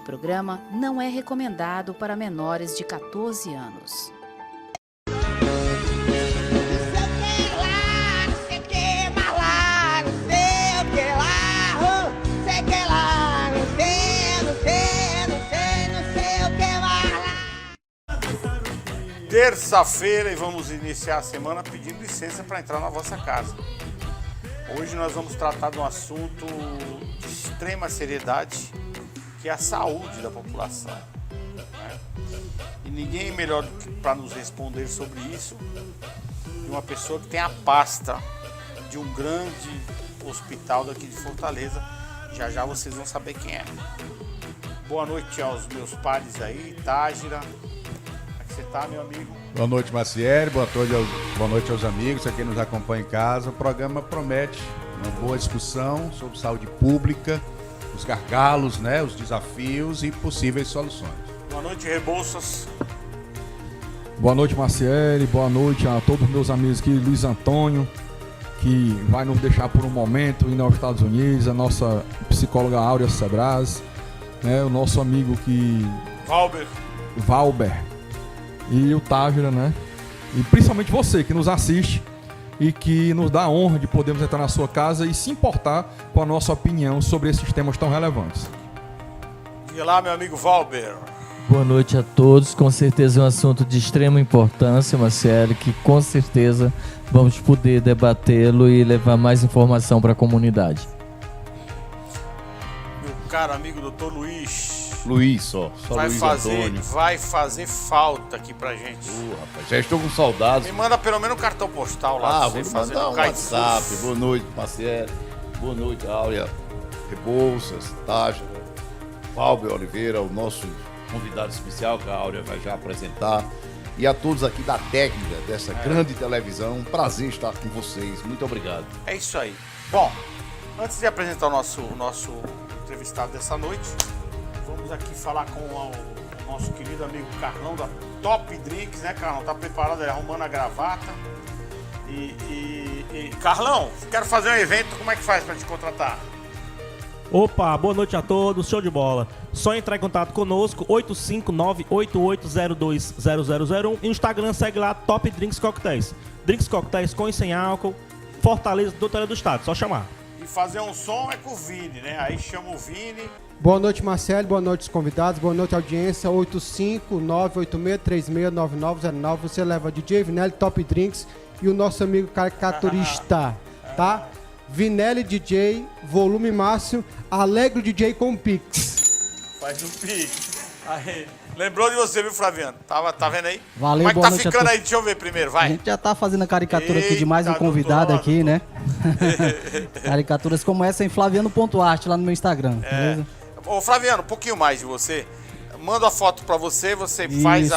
programa não é recomendado para menores de 14 anos. Terça-feira e vamos iniciar a semana pedindo licença para entrar na vossa casa. Hoje nós vamos tratar de um assunto de extrema seriedade, que é a saúde da população, né? E ninguém melhor para nos responder sobre isso que uma pessoa que tem a pasta de um grande hospital daqui de Fortaleza. Já já vocês vão saber quem é. Boa noite aos meus pares aí, Tágira. Você tá, meu amigo? Boa noite, Maciel. Boa noite aos amigos, a quem nos acompanha em casa. O programa promete uma boa discussão sobre saúde pública, os gargalos, né, os desafios e possíveis soluções. Boa noite, Rebouças. Boa noite, Maciel. Boa noite a todos os meus amigos aqui, Luiz Antônio, que vai nos deixar por um momento indo aos Estados Unidos, a nossa psicóloga Áurea Sebraz, né, o nosso amigo Valber. E o Tágira, né? E principalmente você que nos assiste e que nos dá a honra de podermos entrar na sua casa e se importar com a nossa opinião sobre esses temas tão relevantes. E lá, meu amigo Valber. Boa noite a todos. Com certeza é um assunto de extrema importância, Marcelo, que com certeza vamos poder debatê-lo e levar mais informação para a comunidade. Meu caro amigo Dr. Luiz. Só vai Luiz Antônio. Vai fazer falta aqui pra gente. Rapaz, já estou com saudades. Me manda pelo menos um cartão postal lá. Vou mandar um WhatsApp. Boa noite, Marcelo. Boa noite, Áurea, Rebouças, Tágia, Valber Oliveira, o nosso convidado especial que a Áurea vai já apresentar. E a todos aqui da técnica dessa grande televisão. Um prazer estar com vocês. Muito obrigado. É isso aí. Bom, antes de apresentar o nosso entrevistado dessa noite, vamos aqui falar com o nosso querido amigo Carlão da Top Drinks, né, Carlão? Tá preparado, arrumando a gravata. E Carlão, quero fazer um evento, como é que faz para te contratar? Opa, boa noite a todos, show de bola. Só entrar em contato conosco, 859-8802-0001 e no Instagram segue lá, Top Drinks Cocktails. Drinks Cocktails com e sem álcool, Fortaleza, Doutora do Estado, só chamar. E fazer um som é com o Vini, né? Aí chama o Vini. Boa noite, Marcelo. Boa noite, os convidados. Boa noite, audiência. 85986369909. Você leva DJ Vinelli, Top Drinks e o nosso amigo caricaturista, tá? Vinelli DJ, volume máximo, Alegre DJ com Pix. Faz um Pix. Aí. Lembrou de você, viu, Flaviano? Tá vendo aí? Valeu, como é que boa tá noite ficando aí? Deixa eu ver primeiro, vai. A gente já tá fazendo a caricatura aqui de mais um convidado aqui, né? Caricaturas como essa em Flaviano.art lá no meu Instagram, beleza? Ô, Flaviano, um pouquinho mais de você. Manda a foto pra você faz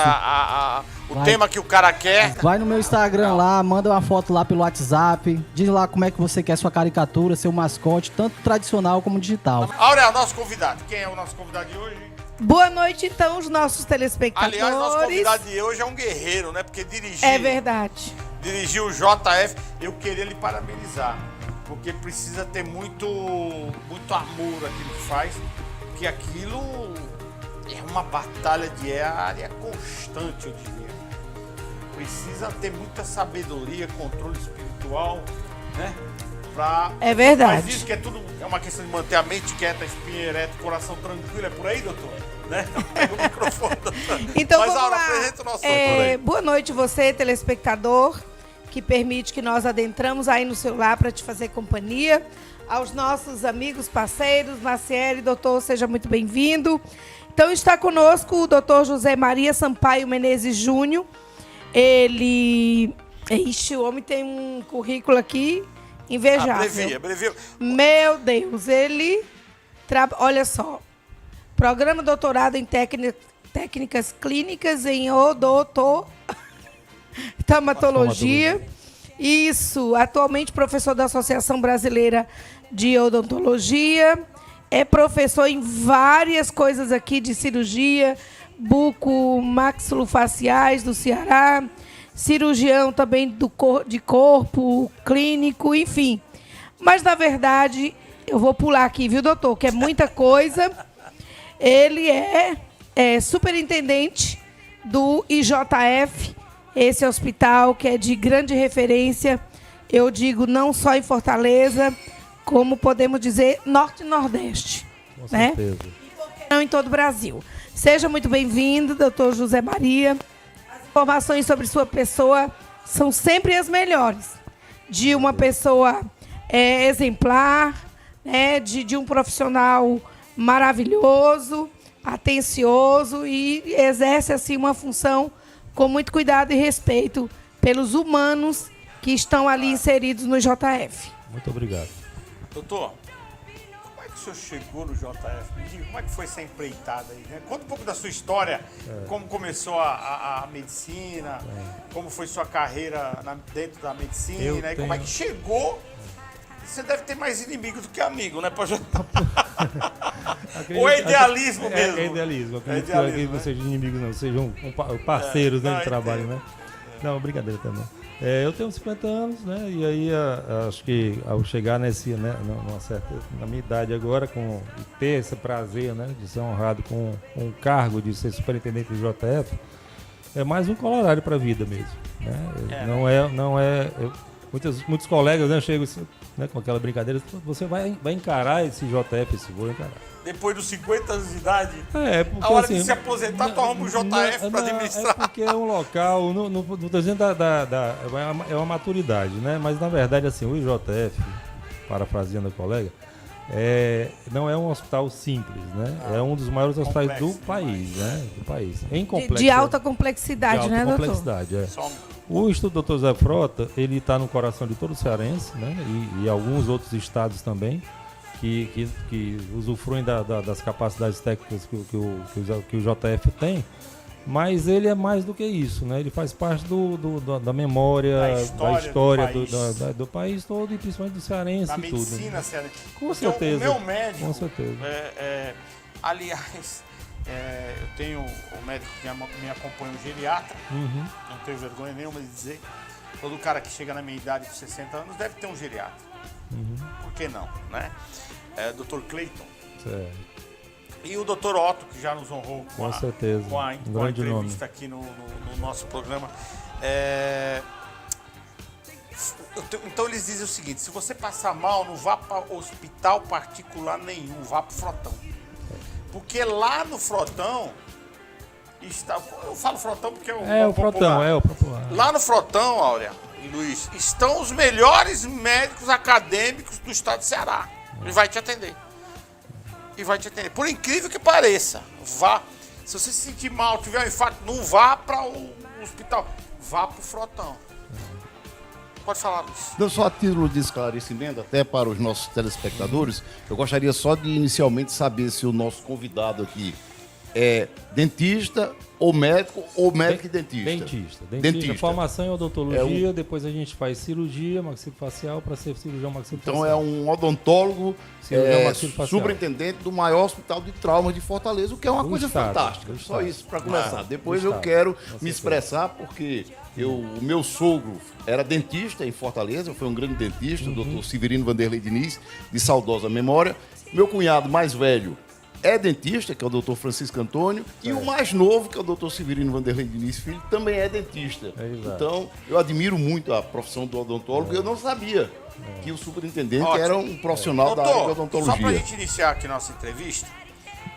o tema que o cara quer. Vai no meu Instagram lá, manda uma foto lá pelo WhatsApp, diz lá como é que você quer sua caricatura, seu mascote, tanto tradicional como digital. Áurea, nosso convidado. Quem é o nosso convidado de hoje? Boa noite, então, os nossos telespectadores. Aliás, nosso convidado de hoje é um guerreiro, né? Porque dirigiu. É verdade. Dirigiu o JF. Eu queria lhe parabenizar. Porque precisa ter muito amor aquilo que faz. Porque aquilo é uma batalha diária constante, eu diria. Precisa ter muita sabedoria, controle espiritual, né? É verdade. Mas isso que é tudo, é uma questão de manter a mente quieta, a espinha ereta, o coração tranquilo. É por aí, doutor? Né? Pega o microfone, doutor. Então mas, vamos lá. Apresenta o nosso doutor aí. Boa noite você, telespectador, que permite que nós adentramos aí no seu lar para te fazer companhia. Aos nossos amigos, parceiros, Maciel, doutor, seja muito bem-vindo. Então está conosco o doutor José Maria Sampaio Menezes Júnior. Ele... Ixi, o homem tem um currículo aqui invejável. Abrevia. Meu Deus, ele... Olha só. Programa doutorado em técnicas clínicas em odontomatologia. Isso. Atualmente professor da Associação Brasileira de Odontologia. É professor em várias coisas aqui de cirurgia, buco-maxilofaciais do Ceará, cirurgião também de corpo, clínico, enfim. Mas, na verdade, eu vou pular aqui, viu, doutor? Que é muita coisa. Ele é superintendente do IJF, esse hospital que é de grande referência, eu digo não só em Fortaleza, como podemos dizer Norte e Nordeste. Com né? certeza. E por que não em todo o Brasil. Seja muito bem-vindo, doutor José Maria. As informações sobre sua pessoa são sempre as melhores. De uma pessoa exemplar, né? de um profissional maravilhoso, atencioso e exerce assim uma função com muito cuidado e respeito pelos humanos que estão ali inseridos no JF. Muito obrigado. Doutor, como é que o senhor chegou no JF? Me diga, como é que foi essa empreitada aí? Né? Conta um pouco da sua história, como começou a medicina, como foi sua carreira dentro da medicina, e como é que chegou. Você deve ter mais inimigo do que amigo, né? Ou é idealismo mesmo? É idealismo. Acredito que não sejam inimigos, não. Sejam parceiros de trabalho, né? Não, brincadeira também. Eu tenho 50 anos, né? E aí acho que ao chegar na minha idade agora, e ter esse prazer, né, de ser honrado com um cargo de ser superintendente do JF, é mais um colorário para a vida mesmo, né? Muitos colegas, né, chegam, né, com aquela brincadeira, você vai encarar esse JF, vou encarar. Depois dos 50 anos de idade, porque, a hora assim, de se aposentar, tu arruma o JF para administrar. É porque é um local, não estou dizendo é uma maturidade, né? Mas na verdade, assim, o IJF, parafraseando a colega, não é um hospital simples, né? É um dos maiores hospitais do país, né? Do país. De alta complexidade, né, doutor? Complexidade, O Instituto Dr. Zé Frota, ele está no coração de todo o cearense, né? E alguns outros estados também, que usufruem das capacidades técnicas que o JF tem, mas ele é mais do que isso, né? Ele faz parte da memória, da história do país todo e principalmente do cearense da e tudo. Da medicina cearense. Com certeza. O meu médico, com certeza. Aliás, eu tenho o médico que me acompanha, o geriatra, não tenho vergonha nenhuma de dizer, todo cara que chega na minha idade de 60 anos deve ter um geriatra. Por que não, né? Dr. Cleiton. Certo. E o Dr. Otto, que já nos honrou com a entrevista aqui no nosso programa. Então eles dizem o seguinte: se você passar mal, não vá para hospital particular nenhum, vá para o Frotão. Porque lá no Frotão está. Eu falo Frotão porque é o Frotão, é o popular. Lá no Frotão, Áurea e Luiz, estão os melhores médicos acadêmicos do estado de Ceará. Ele vai te atender. Por incrível que pareça, vá. Se você se sentir mal, tiver um infarto, não vá para o hospital, vá para o Frotão. Pode falar, Luiz. Então, só a título de esclarecimento, até para os nossos telespectadores, eu gostaria só de inicialmente saber se o nosso convidado aqui é dentista ou médico e dentista. Dentista. A formação é odontologia, depois a gente faz cirurgia maxilofacial para ser cirurgião maxilofacial. Então é um odontólogo superintendente do maior hospital de trauma de Fortaleza, o que é uma coisa fantástica. Só isso para começar. Depois eu quero me expressar porque o meu sogro era dentista em Fortaleza, foi um grande dentista, o doutor Severino Vanderlei Diniz, de saudosa memória. Meu cunhado mais velho é dentista, que é o doutor Francisco Antônio, e o mais novo, que é o doutor Severino Vanderlei Diniz Filho, também é dentista. Então, eu admiro muito a profissão do odontólogo, e eu não sabia que o superintendente era um profissional da área de odontologia. Só para a gente iniciar aqui nossa entrevista,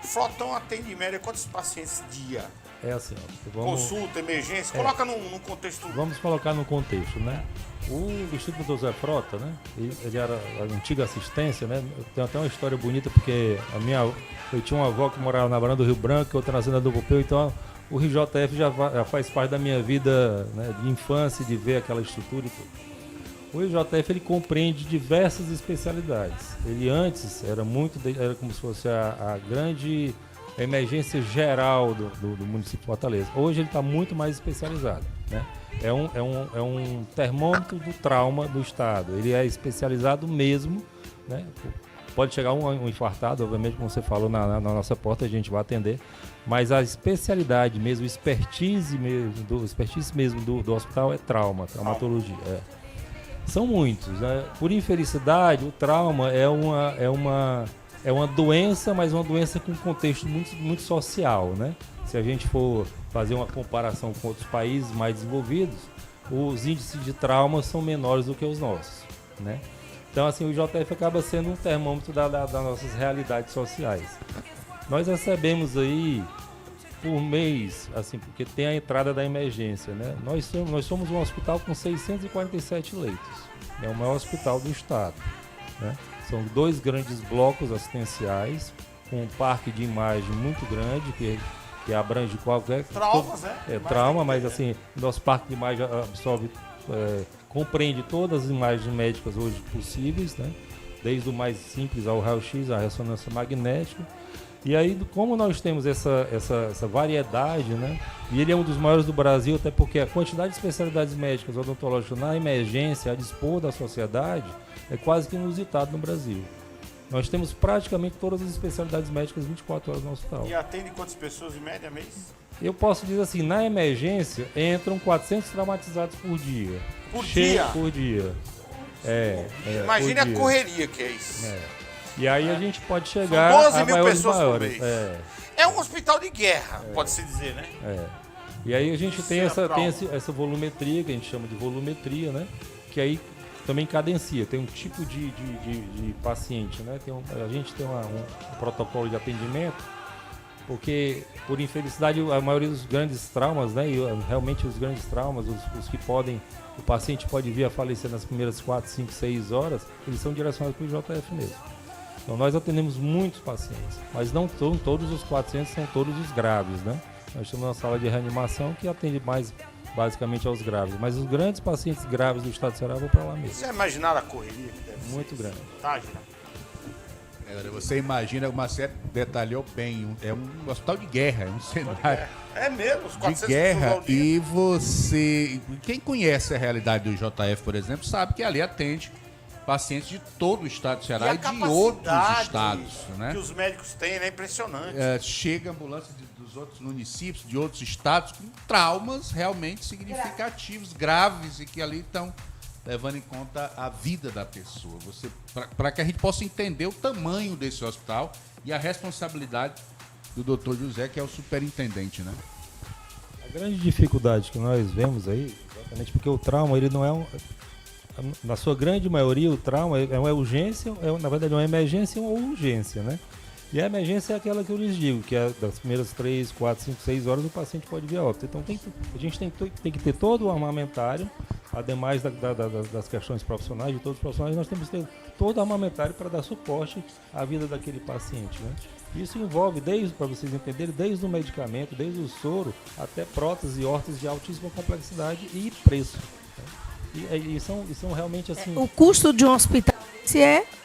o Frotão atende em média quantos pacientes dia? É assim, consulta, emergência, coloca num contexto. Vamos colocar no contexto, né? O Instituto Dr. Zé Frota, né? Ele era a antiga assistência, né? Tem até uma história bonita, porque eu tinha uma avó que morava na Barão do Rio Branco, outra na Zona do Popeu, então o RJF já faz parte da minha vida, né, de infância, de ver aquela estrutura e tudo. O RJF, ele compreende diversas especialidades. Ele antes era como se fosse a grande emergência geral do município de Fortaleza. Hoje ele está muito mais especializado, né? É um termômetro do trauma do estado. Ele é especializado mesmo, né? Pode chegar um infartado, obviamente, como você falou, na nossa porta, a gente vai atender. Mas a especialidade mesmo, expertise mesmo do hospital é traumatologia. São muitos, né? Por infelicidade, o trauma é uma é uma doença, mas uma doença com um contexto muito, muito social, né? Se a gente for fazer uma comparação com outros países mais desenvolvidos, os índices de trauma são menores do que os nossos, né? Então, assim, o JF acaba sendo um termômetro das nossas realidades sociais. Nós recebemos aí, por mês, assim, porque tem a entrada da emergência, né? Nós somos um hospital com 647 leitos. É o maior hospital do estado, né? São 2 grandes blocos assistenciais, com um parque de imagem muito grande, que abrange qualquer... Traumas, né? Trauma, mas assim, nosso parque de imagem absorve, compreende todas as imagens médicas hoje possíveis, né? Desde o mais simples ao raio-x, a ressonância magnética. E aí, como nós temos essa variedade, né? E ele é um dos maiores do Brasil, até porque a quantidade de especialidades médicas odontológicas na emergência, a dispor da sociedade, é quase que inusitado no Brasil. Nós temos praticamente todas as especialidades médicas 24 horas no hospital. E atende quantas pessoas em média mês? Eu posso dizer assim, na emergência entram 400 traumatizados por dia. Por dia? Por dia. Imagine a correria que é isso. E aí a gente pode chegar São 12 a mil maiores pessoas maiores. por mês. É um hospital de guerra, pode-se dizer, né? E aí a gente tem essa volumetria, que a gente chama de volumetria, né? Que aí também cadencia, tem um tipo de paciente, né? A gente tem um protocolo de atendimento, porque, por infelicidade, a maioria dos grandes traumas, né? E realmente os grandes traumas, os que o paciente pode vir a falecer nas primeiras 4, 5, 6 horas, eles são direcionados para o JF mesmo. Então nós atendemos muitos pacientes, mas não são todos os 400, são todos os graves, né? Nós temos uma sala de reanimação que atende mais basicamente aos graves, mas os grandes pacientes graves do estado de Ceará vão para lá mesmo. Você imaginaram a correria que deve ser? Muito grande. Tá, Gira? Você imagina, o Marcelo detalhou bem, é um hospital de guerra, é um cenário É mesmo, os 400 de guerra. pessoas ao dia. E quem conhece a realidade do JF, por exemplo, sabe que ali atende pacientes de todo o estado do Ceará e de outros estados, né? Que os médicos têm, é impressionante. Chega ambulância dos outros municípios, de outros estados, com traumas realmente significativos, graves, e que ali estão levando em conta a vida da pessoa. Para que a gente possa entender o tamanho desse hospital e a responsabilidade do Dr. José, que é o superintendente, né? A grande dificuldade que nós vemos aí, exatamente porque o trauma, ele não é na sua grande maioria, o trauma é uma urgência, na verdade é uma emergência e uma urgência, né? E a emergência é aquela que eu lhes digo, que é das primeiras 3, 4, 5, 6 horas o paciente pode vir a óbito. Então a gente tem que ter todo o armamentário, ademais das questões profissionais, de todos os profissionais, nós temos que ter todo o armamentário para dar suporte à vida daquele paciente, né? Isso envolve, para vocês entenderem, desde o medicamento, desde o soro, até próteses e órteses de altíssima complexidade e preço. E são realmente assim... O custo de um hospital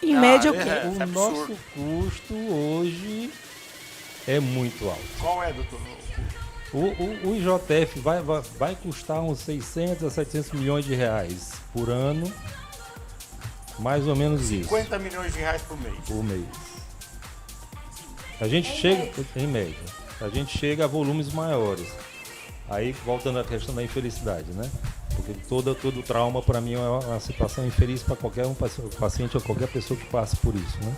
em média, o quê? O nosso custo hoje é muito alto. Qual é, doutor? O IJF vai custar uns 600 a 700 milhões de reais por ano, mais ou menos 50 milhões de reais por mês. Por mês. A gente chega, em média, a gente chega a volumes maiores. Aí, voltando à questão da infelicidade, né? Porque todo trauma, para mim, é uma situação infeliz para qualquer paciente ou qualquer pessoa que passe por isso, né?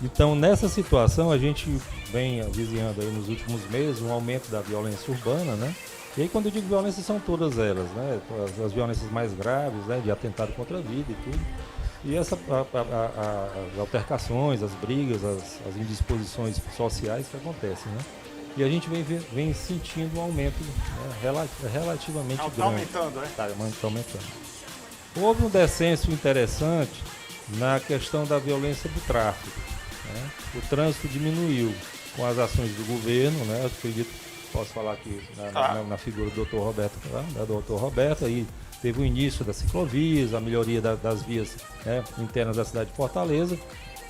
Então, nessa situação, a gente vem avizinhando aí nos últimos meses um aumento da violência urbana, né? E aí, quando eu digo violência, são todas elas, né? As violências mais graves, né? De atentado contra a vida e tudo. E as altercações, as brigas, as indisposições sociais que acontecem, né? E a gente vem sentindo um aumento, né, relativamente grande. Está aumentando, né? Está aumentando. Houve um descenso interessante na questão da violência do tráfico, né? O trânsito diminuiu com as ações do governo, né? Eu acredito, posso falar aqui na figura do Dr. Roberto, da Dr. Roberto, aí teve o início das ciclovias, a melhoria das vias, né, internas da cidade de Fortaleza,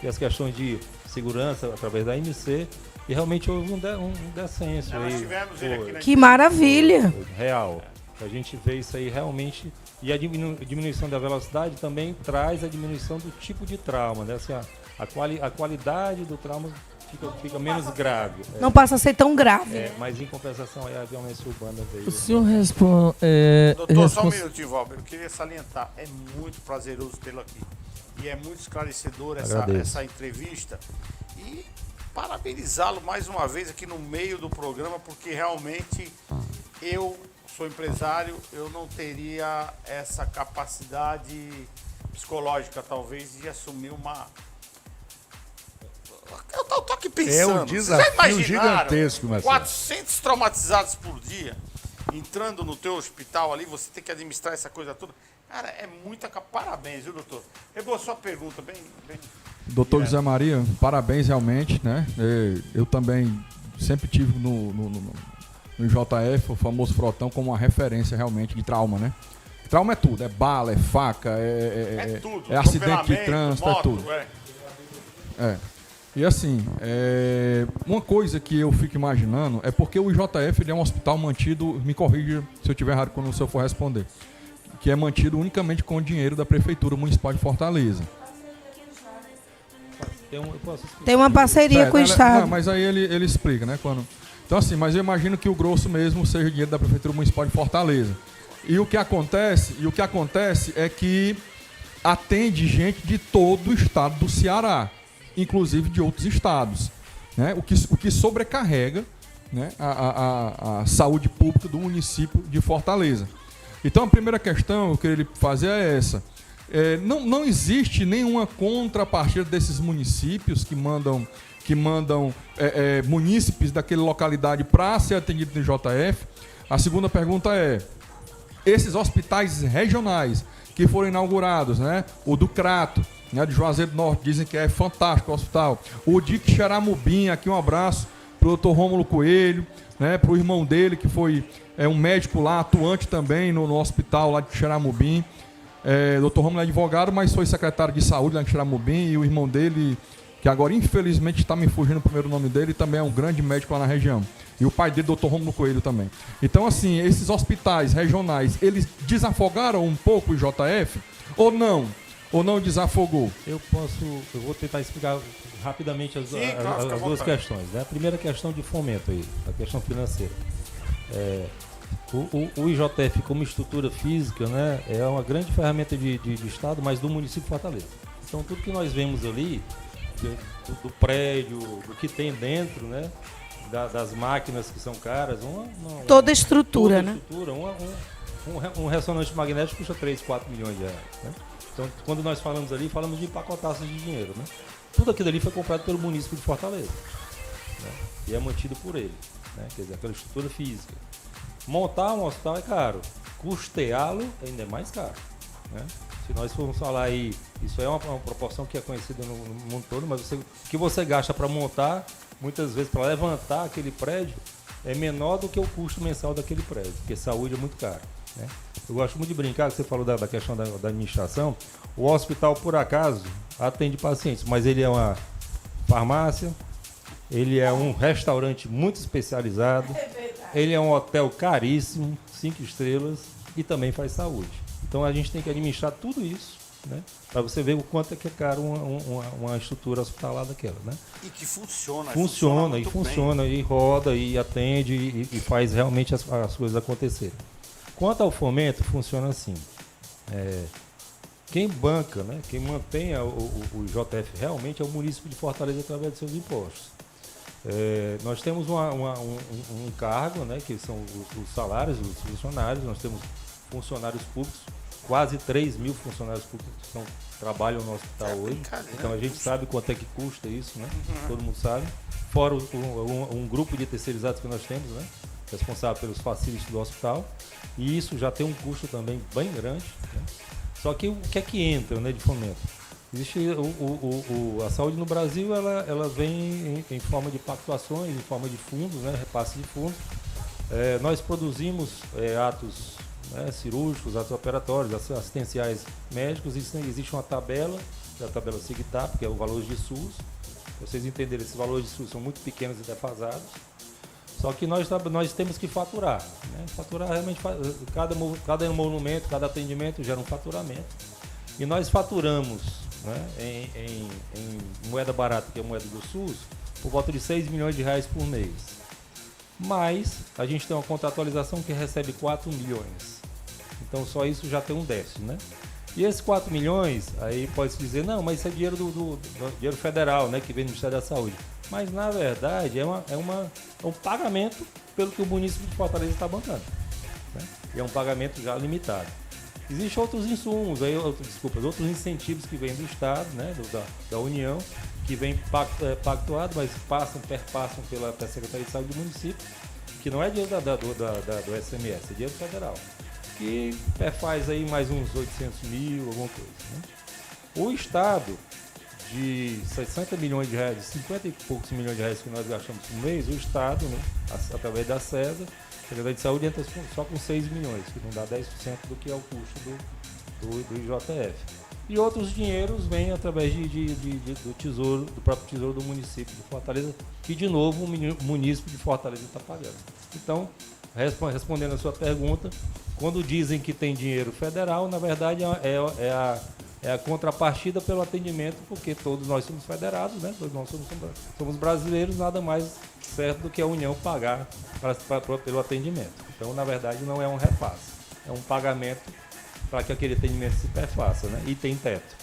e as questões de segurança através da MC. E realmente houve um descenso aí. Nós tivemos ele aqui na... Que maravilha! Real. A gente vê isso aí realmente. E a diminuição da velocidade também traz a diminuição do tipo de trauma, né? Assim, a qualidade do trauma fica menos grave. Não passa a ser tão grave. Mas em compensação aí a violência urbana veio. O senhor responde. Doutor, só um minutinho, Valber. Eu queria salientar, é muito prazeroso tê-lo aqui. E é muito esclarecedor essa entrevista. e parabenizá-lo mais uma vez aqui no meio do programa, porque realmente eu sou empresário, eu não teria essa capacidade psicológica, talvez, de assumir uma... Eu tô aqui pensando. É um desafio gigantesco, Marcelo. 400 traumatizados por dia, entrando no teu hospital ali, você tem que administrar essa coisa toda. Cara, é muita... Parabéns, viu, doutor? Pegou a sua pergunta bem... Doutor José Maria, parabéns realmente, né? Eu também sempre tive no IJF, o famoso frotão, como uma referência realmente de trauma, né? Trauma é tudo, é bala, é faca, tudo, é acidente de trânsito, moto, é tudo. E assim, uma coisa que eu fico imaginando é porque o IJF ele é um hospital mantido, me corrija se eu estiver errado quando o senhor for responder, que é mantido unicamente com o dinheiro da Prefeitura Municipal de Fortaleza. Tem uma parceria com o Estado. Não, mas aí ele explica, né? Então assim, mas eu imagino que o grosso mesmo seja o dinheiro da Prefeitura Municipal de Fortaleza. E o que acontece é que atende gente de todo o estado do Ceará, inclusive de outros estados, né? O que sobrecarrega, né, a saúde pública do município de Fortaleza. Então a primeira questão que eu queria fazer é essa. Não existe nenhuma contrapartida desses municípios que mandam munícipes daquela localidade para ser atendido no IJF. A segunda pergunta é: esses hospitais regionais que foram inaugurados, né? O do Crato, né, de Juazeiro do Norte, dizem que é fantástico o hospital. O de Xaramubim, aqui um abraço para o Dr. Rômulo Coelho, né, para o irmão dele, que foi um médico lá, atuante também no hospital lá de Xaramubim. Dr. Rômulo é advogado, mas foi secretário de saúde lá em Xaramubim, e o irmão dele, que agora infelizmente está me fugindo o primeiro nome dele, também é um grande médico lá na região. E o pai dele, Dr. Rômulo Coelho, também. Então, assim, esses hospitais regionais, eles desafogaram um pouco o IJF ou não? Ou não desafogou? Eu vou tentar explicar rapidamente as duas questões, né? A primeira questão de fomento aí, a questão financeira. O IJF como estrutura física, né, é uma grande ferramenta de Estado, mas do município de Fortaleza. Então tudo que nós vemos ali, do prédio, do que tem dentro, né, das máquinas que são caras, toda a estrutura, né? Um ressonante magnético custa 3, 4 milhões de reais, né? Então quando nós falamos ali, falamos de empacotaços de dinheiro, né? Tudo aquilo ali foi comprado pelo município de Fortaleza, né? E é mantido por ele, né? Quer dizer, aquela estrutura física. Montar um hospital é caro, custeá-lo ainda é mais caro, né? Se nós formos falar aí, isso é uma proporção que é conhecida no mundo todo, mas o que você gasta para montar, muitas vezes para levantar aquele prédio, é menor do que o custo mensal daquele prédio, porque saúde é muito caro, né? Eu gosto muito de brincar, que você falou da questão da administração. O hospital, por acaso, atende pacientes, mas ele é uma farmácia, ele é um restaurante muito especializado, ele é um hotel caríssimo, 5 estrelas, e também faz saúde. Então a gente tem que administrar tudo isso, né, para você ver o quanto é que é caro uma estrutura hospitalar daquela, né? E que funciona. Funciona, e roda, e atende, e faz realmente as coisas acontecerem. Quanto ao fomento, funciona assim. Quem banca, né, quem mantém o IJF realmente é o município de Fortaleza através de seus impostos. Nós temos um cargo, né, que são os salários dos funcionários. Nós temos funcionários públicos, quase 3 mil funcionários públicos que trabalham no hospital hoje. Então a gente sabe quanto é que custa isso, né? Todo mundo sabe. Fora um grupo de terceirizados que nós temos, né, responsável pelos facilities do hospital. E isso já tem um custo também bem grande, né? Só que o que é que entra, né, de fomento? Existe a saúde no Brasil, ela vem em forma de pactuações, em forma de fundos, né, repasse de fundos. Nós produzimos atos, né, cirúrgicos, atos operatórios, assistenciais médicos, e existe uma tabela, a tabela SIGTAP, que é o valor de SUS. Vocês entenderem, esses valores de SUS são muito pequenos e defasados. Só que nós temos que faturar, né? Faturar realmente, cada monumento, cada atendimento gera um faturamento. E nós faturamos, né, em moeda barata, que é a moeda do SUS, por volta de 6 milhões de reais por mês. Mas a gente tem uma contratualização que recebe 4 milhões. Então só isso já tem um déficit, né? E esses 4 milhões, aí pode-se dizer, não, mas isso é dinheiro do dinheiro federal, né, que vem do Ministério da Saúde. Mas, na verdade, é um pagamento pelo que o município de Fortaleza está bancando. Né? E é um pagamento já limitado. Existem outros insumos, outros incentivos que vêm do Estado, né, da União, que vêm pactuados, mas perpassam pela Secretaria de Saúde do município, que não é dinheiro do SMS, é dinheiro federal, que faz aí mais uns 800 mil, alguma coisa. Né? O Estado, de 60 milhões de reais, 50 e poucos milhões de reais que nós gastamos por mês, o Estado, né, através da CESA, a Secretaria de Saúde entra só com 6 milhões, que não dá 10% do que é o custo do IJF. E outros dinheiros vêm através do próprio tesouro do município de Fortaleza, que de novo o município de Fortaleza está pagando. Então, respondendo a sua pergunta, quando dizem que tem dinheiro federal, na verdade é a contrapartida pelo atendimento, porque todos nós somos federados, né? Todos nós somos brasileiros, nada mais certo do que a União pagar pelo atendimento. Então, na verdade, não é um repasse, é um pagamento para que aquele atendimento se perfaça, né? E tem teto.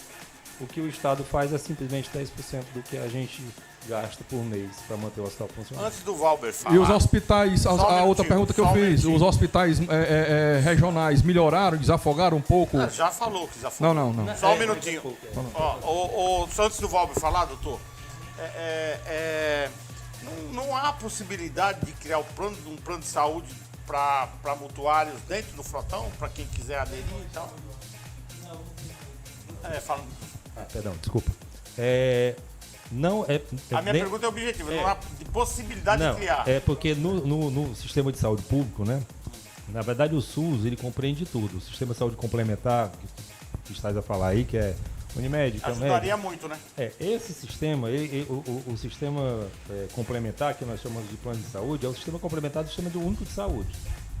O que o Estado faz é simplesmente 10% do que a gente gasta por mês para manter o hospital funcionando. Antes do Valber falar... E os hospitais, a outra pergunta que eu fiz, os hospitais regionais melhoraram, desafogaram um pouco? Já falou que desafogaram. Não. Só um minutinho. Antes do Valber falar, doutor, não há possibilidade de criar um plano de saúde para mutuários dentro do frotão, para quem quiser aderir e tal? Perdão, desculpa. A minha pergunta é objetiva, não há possibilidade de criar. É porque no sistema de saúde público, né? Na verdade, o SUS, ele compreende tudo. O sistema de saúde complementar, que estás a falar aí, que é Unimed, ajudaria muito, né? Esse sistema, o sistema complementar, que nós chamamos de plano de saúde, é o sistema complementar do sistema único de saúde.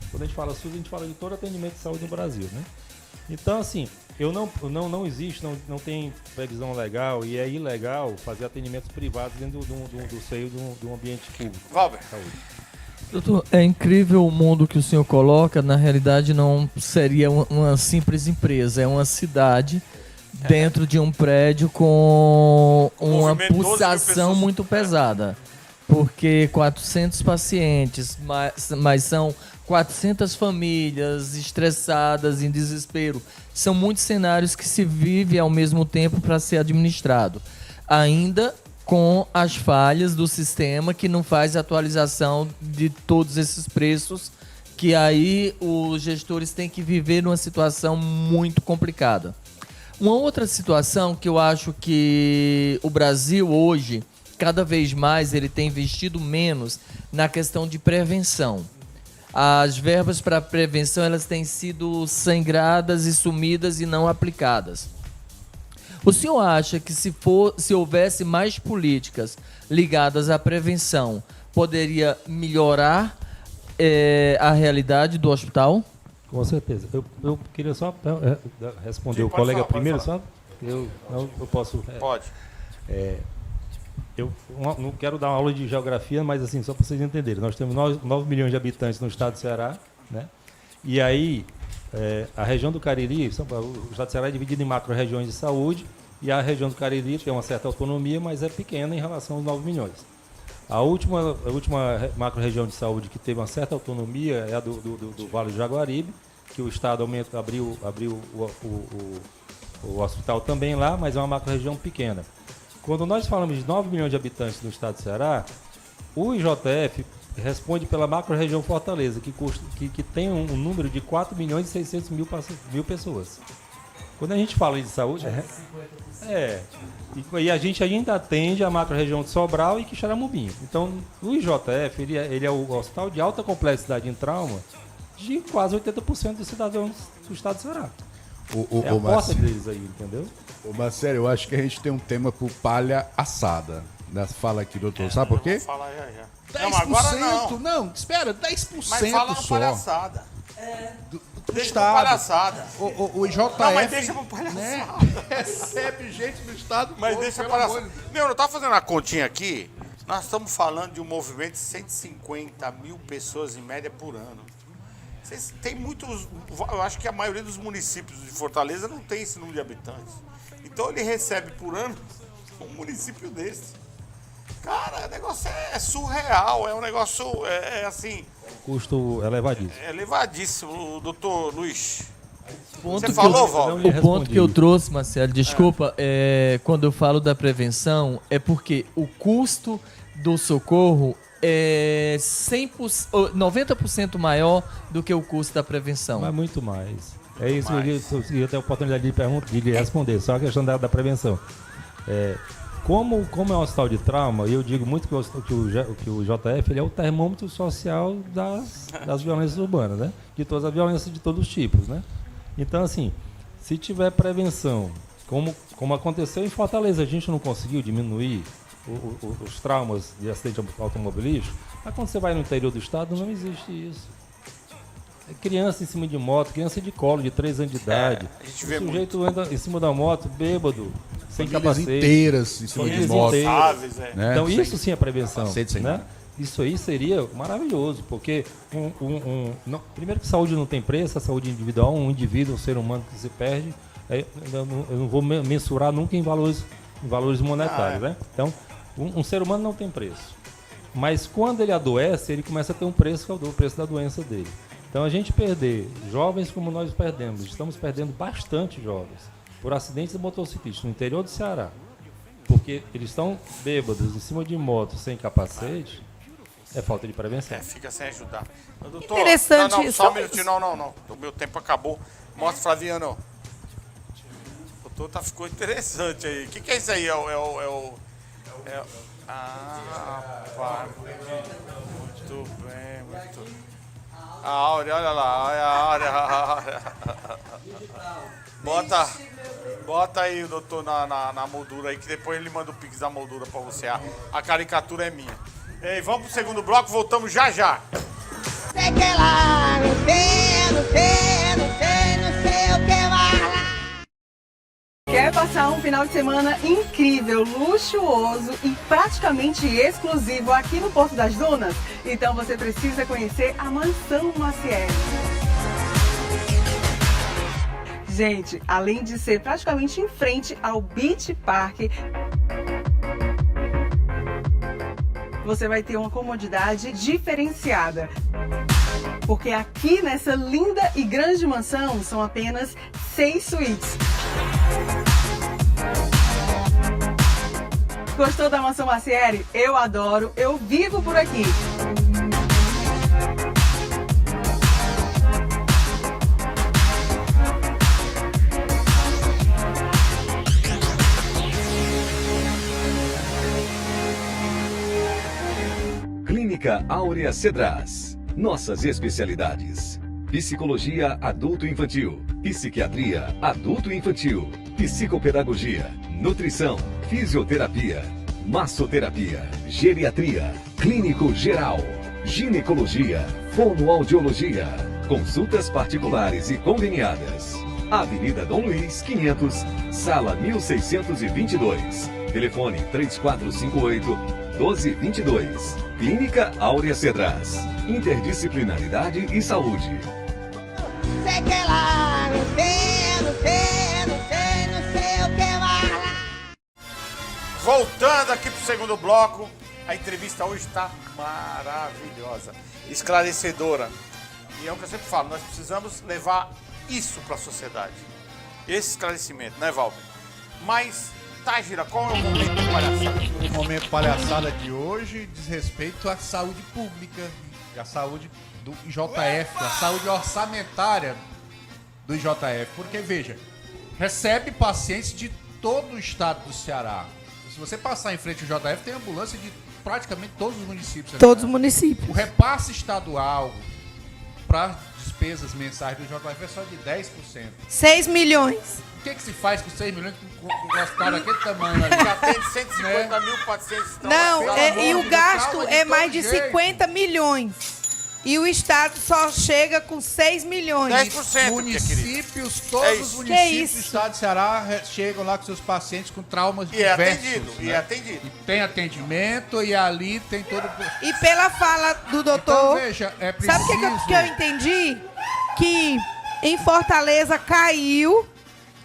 Quando a gente fala SUS, a gente fala de todo atendimento de saúde no Brasil, né? Então, assim, não existe, não tem previsão legal e é ilegal fazer atendimentos privados dentro do seio de um ambiente público. Valber. Doutor, é incrível o mundo que o senhor coloca. Na realidade, não seria uma simples empresa, é uma cidade dentro de um prédio com uma pulsação muito pesada. Porque 400 pacientes, mas são 400 famílias estressadas, em desespero. São muitos cenários que se vive ao mesmo tempo para ser administrado. Ainda com as falhas do sistema que não faz atualização de todos esses preços, que aí os gestores têm que viver numa situação muito complicada. Uma outra situação que eu acho que o Brasil hoje, cada vez mais, ele tem investido menos na questão de prevenção. As verbas para prevenção, elas têm sido sangradas e sumidas e não aplicadas. O senhor acha que se houvesse mais políticas ligadas à prevenção, poderia melhorar a realidade do hospital? Com certeza. Eu queria só responder o colega primeiro, só? Eu posso... Pode. Eu não quero dar uma aula de geografia, mas assim, só para vocês entenderem. Nós temos 9 milhões de habitantes no estado do Ceará, né? E aí, a região do Cariri, o estado do Ceará é dividido em macro-regiões de saúde, e a região do Cariri tem uma certa autonomia, mas é pequena em relação aos 9 milhões. A última macro-região de saúde que teve uma certa autonomia é a do Vale do Jaguaribe, que o estado abriu o hospital também lá, mas é uma macro-região pequena. Quando nós falamos de 9 milhões de habitantes no estado do Ceará, o IJF responde pela macro-região Fortaleza, que tem um número de 4 milhões e 600 mil pessoas. Quando a gente fala de saúde... E a gente ainda atende a macro-região de Sobral e Quixeramobim. Então, o IJF ele é o hospital de alta complexidade em trauma de quase 80% dos cidadãos do estado do Ceará. É a porta deles aí, entendeu? Ô, Marcelo, eu acho que a gente tem um tema pro palha assada. Nessa fala aqui, doutor. Sabe por quê? Fala já. 10%? Não, agora não, espera, 10% mas fala no só. Palhaçada. Do Deixa estado. pro palhaçada. O IJF... Não, mas deixa pro palhaçada. Né? Recebe gente do estado. Mas deixa pro palhaçada. Meu, eu tava fazendo uma continha aqui. Nós estamos falando de um movimento de 150 mil pessoas em média por ano. Tem muitos. Eu acho que a maioria dos municípios de Fortaleza não tem esse número de habitantes. Então ele recebe por ano um município desse. Cara, o negócio é surreal, é um negócio, assim... Custo elevadíssimo. É elevadíssimo, doutor Luiz. Você falou, Valber? O ponto que eu trouxe, Marcelo, desculpa, quando eu falo da prevenção, é porque o custo do socorro é 90% maior do que o custo da prevenção. Mas muito mais. É isso que eu tenho a oportunidade de lhe responder, só a questão da prevenção. Como é um hospital de trauma, e eu digo muito que o JF ele é o termômetro social das violências urbanas, né? De todas as violências de todos os tipos, né? Então, assim, se tiver prevenção, como aconteceu em Fortaleza, a gente não conseguiu diminuir os traumas de acidente automobilístico, mas quando você vai no interior do estado, não existe isso. É criança em cima de moto, criança de colo, de 3 anos de idade. A gente vê o sujeito anda em cima da moto, bêbado, sem capacete. Inteiras em cima de moto. Né? Então isso sim é prevenção. Né? Isso aí seria maravilhoso, porque primeiro que saúde não tem preço, a saúde individual, um indivíduo, um ser humano que se perde, eu não vou mensurar nunca em valores monetários. Né? Então, um ser humano não tem preço. Mas quando ele adoece, ele começa a ter um preço, que é o preço da doença dele. Então a gente perder jovens como nós perdemos, estamos perdendo bastante jovens por acidentes de motociclistas no interior do Ceará, porque eles estão bêbados em cima de moto sem capacete, é falta de prevenção. Fica sem ajudar. Doutor, interessante não, isso. Só um minutinho, não. O meu tempo acabou. Mostra, Flaviano. Doutor, ficou interessante aí. O que é isso aí? Rapaz. Muito bem, muito bem. A Áurea, olha lá, a Áurea. Bota aí o doutor na moldura aí, que depois ele manda o pix da moldura pra você. A caricatura é minha. Ei, vamos pro segundo bloco, voltamos já. Sei que lá, não sei o que vai lá. Quer passar um final de semana incrível, luxuoso e praticamente exclusivo aqui no Porto das Dunas? Então você precisa conhecer a Mansão Maciel. Gente, além de ser praticamente em frente ao Beach Park, você vai ter uma comodidade diferenciada. Porque aqui nessa linda e grande mansão são apenas 6 suítes. Gostou da Mansão Macieri? Eu adoro, eu vivo por aqui. Clínica Áurea Cedras. Nossas especialidades: psicologia adulto-infantil, psiquiatria adulto-infantil, psicopedagogia, nutrição, fisioterapia, massoterapia, geriatria, clínico geral, ginecologia, fonoaudiologia, consultas particulares e conveniadas. Avenida Dom Luiz, 500, sala 1622. Telefone 3458-1222. Clínica Áurea Cedras. Interdisciplinaridade e saúde. Sei que lá, não sei o que vai lá. Voltando aqui pro segundo bloco, a entrevista hoje está maravilhosa, esclarecedora. E é o que eu sempre falo, nós precisamos levar isso para a sociedade. Esse esclarecimento, né, Valber? Mas, Tágira, qual é o momento de palhaçada? O momento palhaçada de hoje diz respeito à saúde pública, à saúde do IJF, a saúde orçamentária do IJF. Porque, veja, recebe pacientes de todo o estado do Ceará. Se você passar em frente ao IJF, tem ambulância de praticamente todos os municípios. Todos os municípios. O repasse estadual para despesas mensais do IJF é só de 10%. 6 milhões. O que se faz com 6 milhões com um hospital daquele tamanho ali? Já tem 150 mil pacientes. Não, e o gasto é mais de 50 milhões. E o Estado só chega com 6 milhões. 10%, municípios, todos os municípios do estado de Ceará chegam lá com seus pacientes com traumas diversos. E é atendido. E tem atendimento e ali tem todo... E pela fala do doutor... Então, veja, é preciso... Sabe o que eu entendi? que em Fortaleza caiu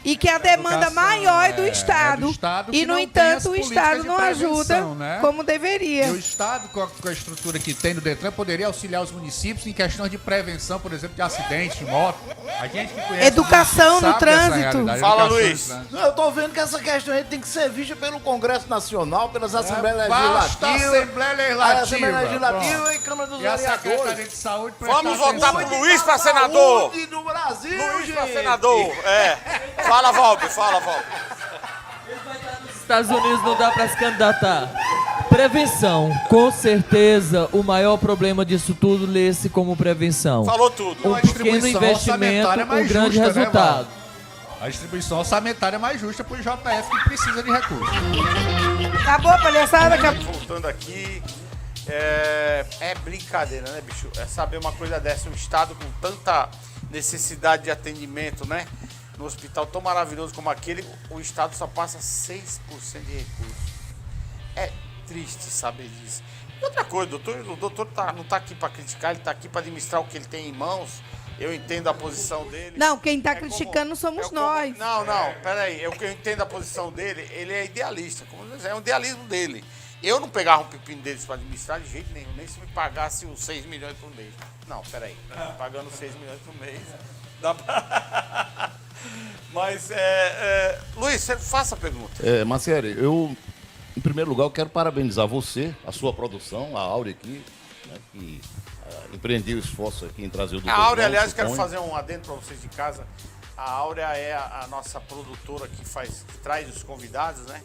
e que a demanda maior é do Estado. E, no entanto, o Estado não ajuda como deveria. E o Estado, com a estrutura que tem no Detran, poderia auxiliar os municípios em questões de prevenção, por exemplo, de acidentes de moto. A gente que conhece educação no trânsito. Fala, Luiz. Não, eu tô vendo que essa questão aí tem que ser vista pelo Congresso Nacional, pelas Assembleias Basta Legislativas. Assembleia Legislativa. Assembleia Legislativa e Câmara dos E a Vereadores. Secretaria de Saúde Vamos votar pro Luiz para senador. Saúde do Brasil, Luiz para gente. senador. Fala, Valber, fala, Valber. Nos Estados Unidos não dá para se candidatar. Prevenção, com certeza o maior problema disso tudo lê-se como prevenção. Falou tudo. Um pequeno investimento, um grande resultado. A distribuição orçamentária é mais justa para o JF que precisa de recursos. Acabou, palhaçada. Voltando aqui, é brincadeira, né, bicho? É saber uma coisa dessa, um estado com tanta necessidade de atendimento, né? No hospital tão maravilhoso como aquele, o estado só passa 6% de recursos. É triste saber disso. E outra coisa, o doutor não está aqui para criticar, ele está aqui para administrar o que ele tem em mãos. Eu entendo a posição dele. Não, quem está criticando somos nós. Não, peraí. Eu entendo a posição dele, ele é idealista. É um idealismo dele. Eu não pegava um pepino deles para administrar de jeito nenhum, nem se me pagasse os 6 milhões por mês. Não, peraí. Pagando 6 milhões por mês, dá pra... Mas, Luiz, você faça a pergunta. Marcelo, eu, em primeiro lugar, eu quero parabenizar você, a sua produção, a Áurea aqui, né, que empreendeu o esforço aqui em trazer o Dr. A Áurea, João, aliás, suponho. quero fazer um adendo para vocês de casa. A Áurea é a nossa produtora que traz os convidados, né?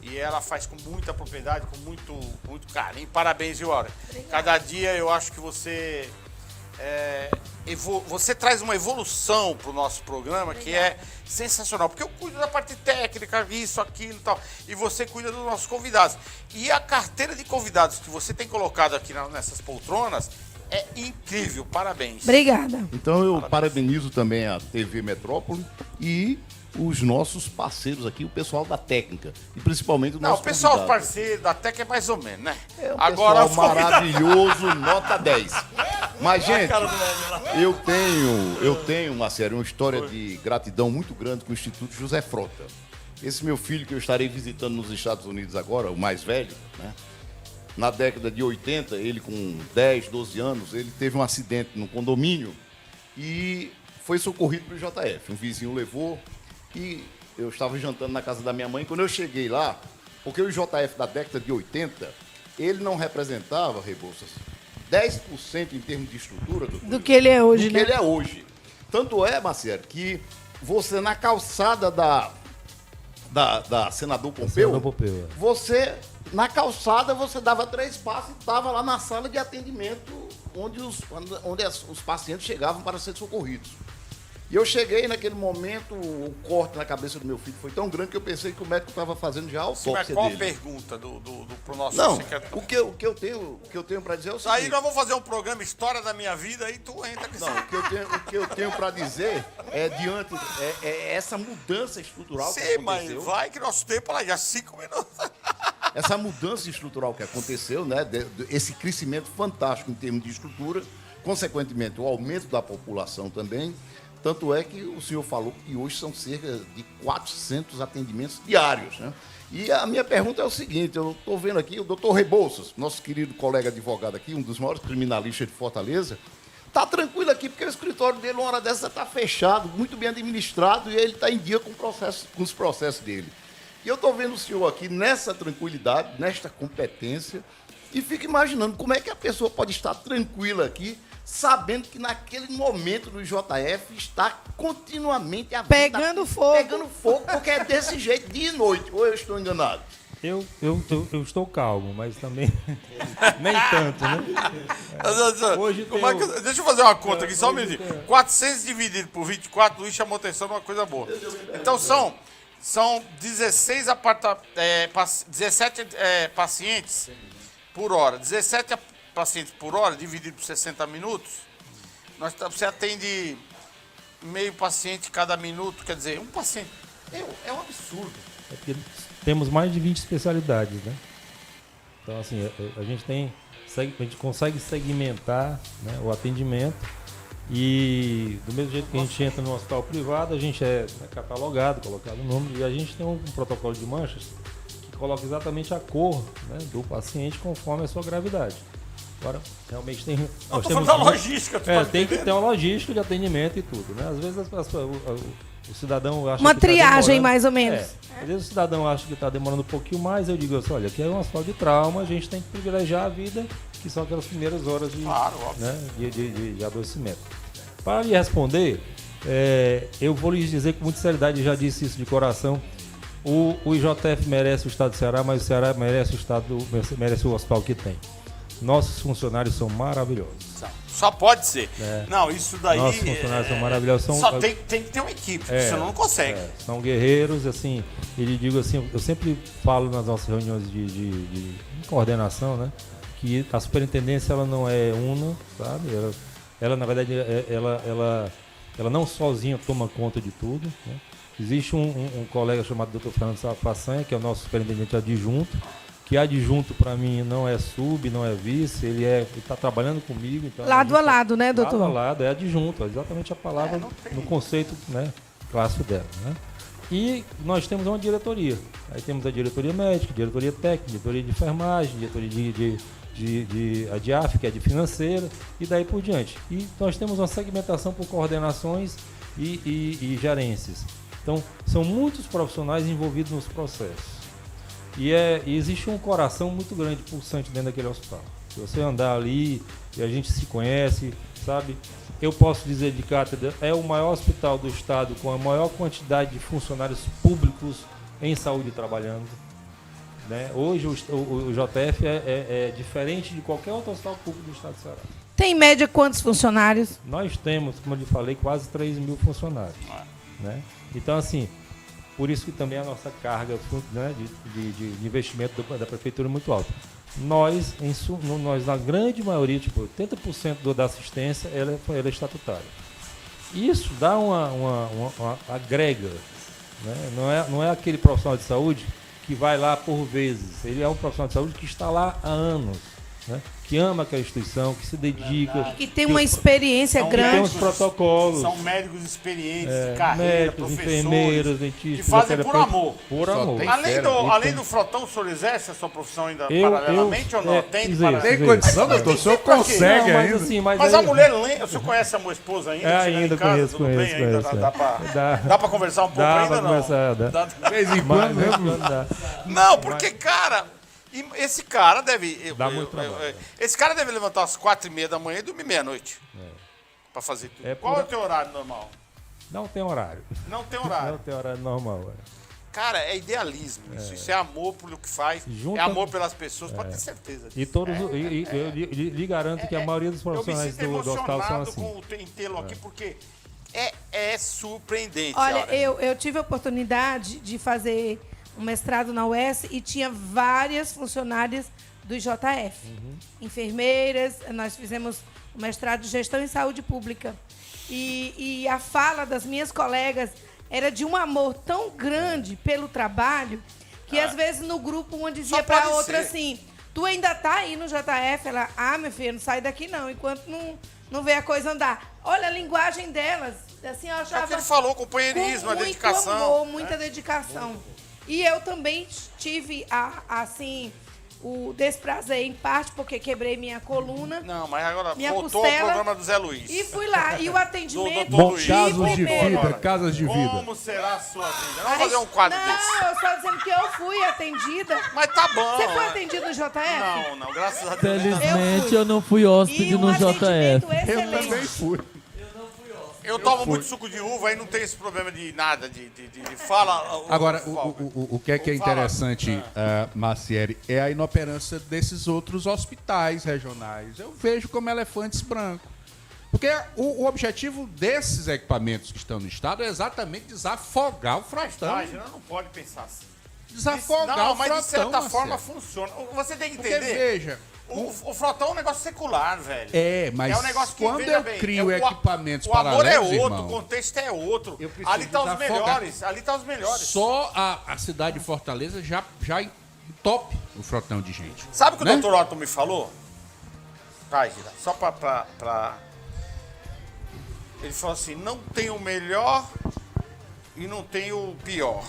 E ela faz com muita propriedade, com muito carinho. Parabéns, viu, Áurea? Cada dia eu acho que você traz uma evolução para o nosso programa que é sensacional, porque eu cuido da parte técnica, isso, aquilo e tal, e você cuida dos nossos convidados. E a carteira de convidados que você tem colocado aqui nessas poltronas é incrível, parabéns. Obrigada. Então eu parabenizo também a TV Metrópole e os nossos parceiros aqui, o pessoal da técnica, e principalmente o nosso o pessoal convidado. parceiro da técnica é mais ou menos, né? Agora pessoal maravilhoso, nota 10. Mas, gente, eu tenho, Marcelo, uma história de gratidão muito grande com o Instituto José Frota. Esse meu filho que eu estarei visitando nos Estados Unidos agora, o mais velho, né? Na década de 80, ele com 10, 12 anos, ele teve um acidente no condomínio e foi socorrido pelo JF. Um vizinho levou e eu estava jantando na casa da minha mãe. Quando eu cheguei lá, porque o JF da década de 80, ele não representava, Rebouças, 10% em termos de estrutura do que ele é hoje, do que ele é hoje. Tanto é, Marcelo, que você na calçada da Senador Pompeu, você, na calçada, você dava 3 passos e estava lá na sala de atendimento onde os pacientes chegavam para ser socorridos. E eu cheguei naquele momento, o corte na cabeça do meu filho foi tão grande que eu pensei que o médico estava fazendo já a autópsia Mas qual dele. pergunta pro nosso Não, secretário? o que eu tenho para dizer é o seguinte. Aí nós vamos fazer um programa História da Minha Vida, aí tu entra com Não, o que eu tenho para dizer é diante essa mudança estrutural que aconteceu. Mas vai que nosso tempo lá já 5 minutos. Essa mudança estrutural que aconteceu, né, esse crescimento fantástico em termos de estrutura, consequentemente o aumento da população também. Tanto é que o senhor falou que hoje são cerca de 400 atendimentos diários, né? E a minha pergunta é o seguinte, eu estou vendo aqui o doutor Rebouças, nosso querido colega advogado aqui, um dos maiores criminalistas de Fortaleza, está tranquilo aqui porque o escritório dele, uma hora dessa, está fechado, muito bem administrado, e ele está em dia com os processos dele. E eu estou vendo o senhor aqui nessa tranquilidade, nesta competência, e fico imaginando como é que a pessoa pode estar tranquila aqui, sabendo que naquele momento do JF está continuamente pegando fogo. Pegando fogo, porque é desse jeito, dia e noite. Ou eu estou enganado? Eu estou calmo, mas também nem tanto, né? Hoje deixa eu fazer uma conta aqui, só um minutinho. 400 dividido por 24, Luiz chamou atenção numa coisa boa. Então são 17 pacientes por hora. 17 pacientes por hora, dividido por 60 minutos, você atende meio paciente cada minuto, quer dizer, um paciente. É um absurdo. É porque temos mais de 20 especialidades, né? Então, assim, a gente consegue segmentar, né, o atendimento E do mesmo jeito que a gente entra no hospital privado, a gente é catalogado, colocado o número, e a gente tem um protocolo de manchas que coloca exatamente a cor, né, do paciente conforme a sua gravidade. Agora, realmente tem... Nós temos da logística. Tem que ter uma logística de atendimento e tudo, né? Às vezes o cidadão acha uma que triagem, mais ou menos. Às vezes o cidadão acha que está demorando um pouquinho mais, eu digo assim, olha, aqui é um hospital de trauma, a gente tem que privilegiar a vida, que são aquelas primeiras horas de, de adoecimento. Para lhe responder, eu vou lhe dizer com muita seriedade, já disse isso de coração, o IJF merece o Estado do Ceará, mas o Ceará merece o hospital que tem. Nossos funcionários são maravilhosos. Só pode ser. Não, isso daí... Nossos funcionários são maravilhosos. Só tem que ter uma equipe, senão não consegue. São guerreiros, assim, ele digo assim, eu sempre falo nas nossas reuniões de coordenação, né, que a superintendência ela não é una, sabe? Ela na verdade, ela não sozinha toma conta de tudo, né? Existe um colega chamado Dr. Fernando Façanha, que é o nosso superintendente adjunto, que adjunto para mim não é sub, não é vice, ele está trabalhando comigo. Então lado a lado, né, doutor? Lado a lado, é adjunto, é exatamente a palavra no conceito, né, clássico dela, né? E nós temos uma diretoria. Aí temos a diretoria médica, diretoria técnica, diretoria de enfermagem, diretoria de AF, que é de financeira, e daí por diante. E nós temos uma segmentação por coordenações e gerências. Então, são muitos profissionais envolvidos nos processos. E existe um coração muito grande, pulsante dentro daquele hospital. Se você andar ali, e a gente se conhece, sabe? Eu posso dizer de cátedra, é o maior hospital do estado com a maior quantidade de funcionários públicos em saúde trabalhando. Né? Hoje o JF é diferente de qualquer outro hospital público do estado do Ceará. Tem em média quantos funcionários? Nós temos, como eu lhe falei, quase 3 mil funcionários. Né? Então, assim, por isso que também a nossa carga, né, de investimento da prefeitura é muito alta. Nós, na grande maioria, tipo 80% da assistência, ela é estatutária. Isso dá uma agrega. Né? Não é aquele profissional de saúde que vai lá por vezes. Ele é um profissional de saúde que está lá há anos. Né? Que ama aquela instituição, que se dedica. Que tem uma experiência grande. Tem os protocolos. São médicos experientes, de carreira, médicos, enfermeiros, dentistas. Que fazem por amor. Por amor. Além do frotão, o senhor exerce a sua profissão ainda paralelamente ou não? Tem condição, doutor? O senhor consegue ainda? Assim, mas a mulher, o senhor conhece a sua esposa ainda? Ainda conheço. Dá pra conversar um pouco ainda, não? De vez em quando, não, porque, cara... E esse cara deve... esse cara deve levantar às 4h30 da manhã e dormir meia-noite. Pra fazer tudo. Qual é o teu horário normal? Não tem horário. Não tem horário? Não tem horário normal. Cara, é idealismo isso. Isso é amor pelo que faz. É amor pelas pessoas, pode ter certeza disso. E todos, eu lhe garanto que a maioria dos profissionais do hospital são assim. Eu me sinto emocionado com o tê-lo aqui, porque é surpreendente. Olha, eu tive a oportunidade de fazer um mestrado na UES e tinha várias funcionárias do IJF. Enfermeiras, nós fizemos um mestrado de gestão em saúde pública. E a fala das minhas colegas era de um amor tão grande pelo trabalho que às vezes no grupo uma dizia para a outra assim, tu ainda tá aí no JF? Ela, minha filha, não sai daqui não, enquanto não vê a coisa andar. Olha a linguagem delas. Assim, eu achava, é o que ele falou, companheirismo, a dedicação. Muito amor, muita dedicação. E eu também tive, o desprazer, em parte, porque quebrei minha coluna. Não, mas agora voltou ao programa do Zé Luiz. E fui lá. E o atendimento... Casos de vida, casas de vida. Como será a sua vida? Vamos fazer um quadro desse. Não, eu só dizendo que eu fui atendida. Mas tá bom. Você foi atendida no JF? Não, graças a Deus. Felizmente eu não fui hóspede no JF. Eu também fui. Eu tomo muito suco de uva, aí não tem esse problema de nada, de fala... Agora, o que é interessante, Macieri, é a inoperância desses outros hospitais regionais. Eu vejo como elefantes brancos. Porque o objetivo desses equipamentos que estão no estado é exatamente desafogar o frotão. Mas não pode pensar assim. Desafogar o frotão. Mas de certa forma funciona. Você tem que entender... Porque, veja... O frotão é um negócio secular, velho. Mas é um negócio que, quando eu crio equipamentos paralelos, paralelos, o amor é outro, irmão, o contexto é outro. Ali tá os melhores, Só a cidade de Fortaleza já entope o frotão de gente. Sabe o que o Dr. Otto me falou? Gira, só pra Ele falou assim, não tem o melhor e não tem o pior.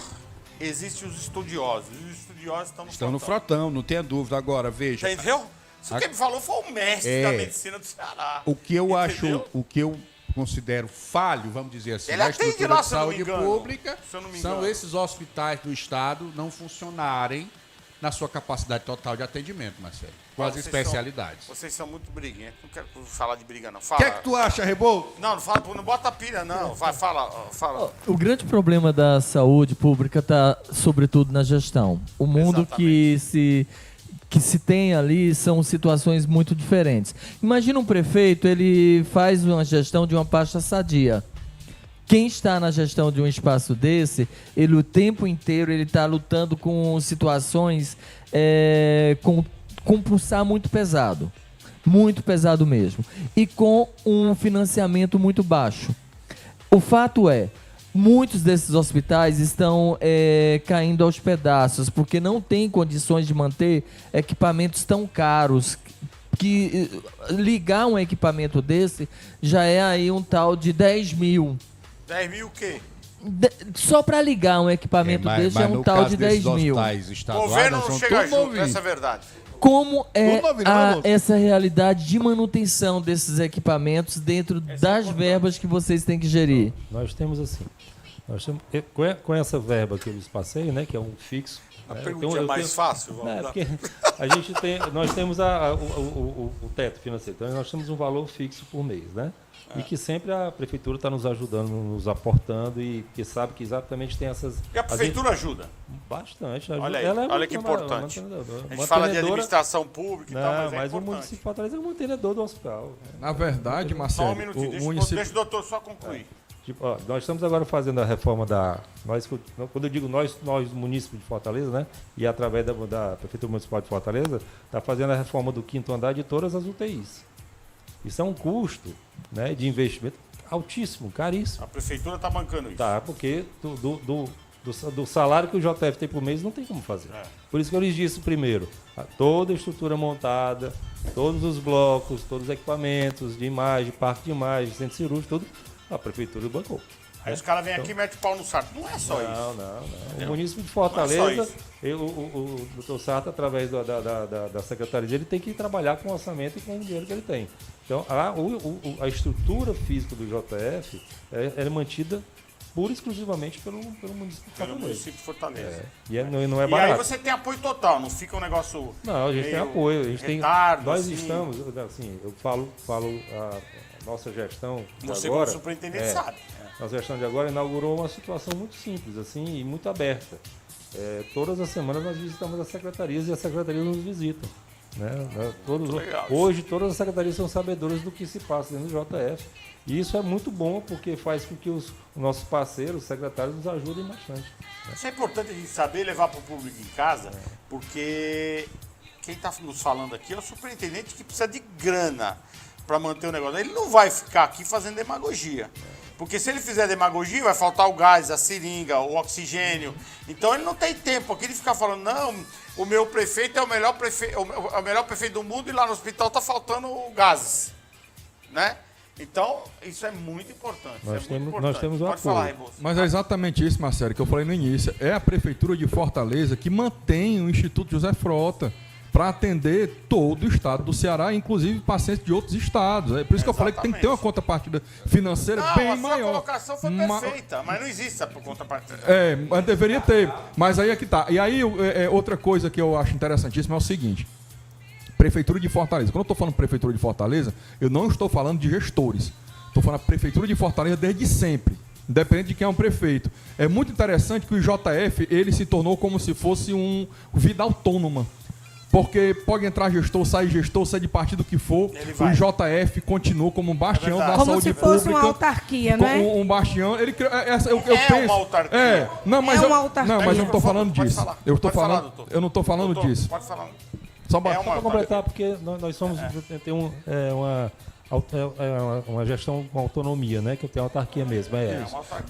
Existem os estudiosos. Os estudiosos estão no frotão, não tenha dúvida. Agora, veja. Entendeu? Isso que ele falou foi o mestre da medicina do Ceará. O que eu acho, o que eu considero falho, vamos dizer assim, Ele na atende estrutura lá, de se eu não me saúde engano. pública, Se eu não me são engano. esses hospitais do Estado não funcionarem na sua capacidade total de atendimento, Marcelo, com as especialidades. Vocês são muito briguentos. Não quero falar de briga, não. O Fala. que é que tu acha, Rebolo? Não fala, não bota pilha, não. Vai, fala. O grande problema da saúde pública está, sobretudo, na gestão. O mundo que se tem ali são situações muito diferentes. Imagina um prefeito, ele faz uma gestão de uma pasta sadia. Quem está na gestão de um espaço desse, ele o tempo inteiro ele está lutando com situações com pulsar muito pesado mesmo, e com um financiamento muito baixo. O fato é, muitos desses hospitais estão caindo aos pedaços, porque não tem condições de manter equipamentos tão caros, que ligar um equipamento desse já é aí um tal de 10 mil. 10 mil o quê? Só para ligar um equipamento desse é um tal de 10 mil. O governo não chega junto, essa é a verdade. Como é essa realidade de manutenção desses equipamentos dentro das verbas que vocês têm que gerir? Nós temos assim, com essa verba que eu lhes passei, né, que é um fixo. A pergunta é mais fácil, vamos lá. Porque nós temos o teto financeiro, então nós temos um valor fixo por mês, né? E que sempre a prefeitura está nos ajudando, nos aportando, e que sabe que exatamente tem essas... E a prefeitura ajuda? Bastante. Olha aí, ela olha que importante. A gente fala de administração pública e tal, mas mas é o município de Fortaleza é o mantenedor do hospital. Na verdade, Marcelo, Só um minutinho, deixa o doutor só concluir. Nós estamos agora fazendo a reforma da... Quando eu digo nós município de Fortaleza, né? E através da Prefeitura Municipal de Fortaleza, está fazendo a reforma do 5º andar de todas as UTIs. Isso é um custo, né, de investimento altíssimo, caríssimo. A prefeitura está bancando isso. Tá, porque do salário que o JF tem por mês não tem como fazer. Por isso que eu lhes disse primeiro, toda a estrutura montada, todos os blocos, todos os equipamentos de imagem, parque de imagem, centro cirúrgico, tudo, a prefeitura bancou. Aí os caras vêm aqui e metem o pau no saco. Não é só isso. Não. O município de Fortaleza, o doutor Sarto, através da secretaria, ele tem que trabalhar com o orçamento e com o dinheiro que ele tem. Então, a estrutura física do JF é mantida pura e exclusivamente pelo município de Fortaleza. E não é barato. E aí você tem apoio total, não fica um negócio... Não, a gente tem apoio. A gente retardo, nós assim. estamos, assim, eu falo a nossa gestão de você agora... como superintendente sabe. Nossa gestão de agora inaugurou uma situação muito simples, assim, e muito aberta. Todas as semanas nós visitamos as secretarias e as secretarias nos visitam. Né? Hoje todas as secretarias são sabedoras do que se passa dentro do JF. E isso é muito bom, porque faz com que os nossos parceiros, os secretários, nos ajudem bastante. Isso é importante a gente saber levar para o público em casa, porque quem está nos falando aqui é o superintendente que precisa de grana para manter o negócio. Ele não vai ficar aqui fazendo demagogia. Porque se ele fizer demagogia, vai faltar o gás, a seringa, o oxigênio. Então ele não tem tempo aqui de ficar falando, não, o meu prefeito é o melhor prefeito do mundo e lá no hospital está faltando gases. Né? Então, isso é muito importante. Nós temos o Pode apoio. falar, Rebouças. Mas é exatamente isso, Marcelo, que eu falei no início. É a Prefeitura de Fortaleza que mantém o Instituto José Frota para atender todo o estado do Ceará, inclusive pacientes de outros estados. É por isso que eu falei que tem que ter uma contrapartida financeira bem maior. A colocação foi perfeita, mas não existe a contrapartida. Mas deveria ter. Mas aí é que tá. E aí, outra coisa que eu acho interessantíssima é o seguinte. Prefeitura de Fortaleza. Quando eu estou falando Prefeitura de Fortaleza, eu não estou falando de gestores. Estou falando Prefeitura de Fortaleza desde sempre, independente de quem é um prefeito. É muito interessante que o JF ele se tornou como se fosse um vida autônoma. Porque pode entrar gestor, sai de partido que for, o JF continua como um bastião da como saúde pública. Como se fosse uma autarquia, né? Um bastião. Ele eu penso, uma autarquia. Não, mas uma autarquia. Não, mas eu não estou falando disso. Eu não estou falando doutor, disso. Pode falar. Só para completar, porque nós somos tem uma gestão com autonomia, né? Que tem autarquia mesmo.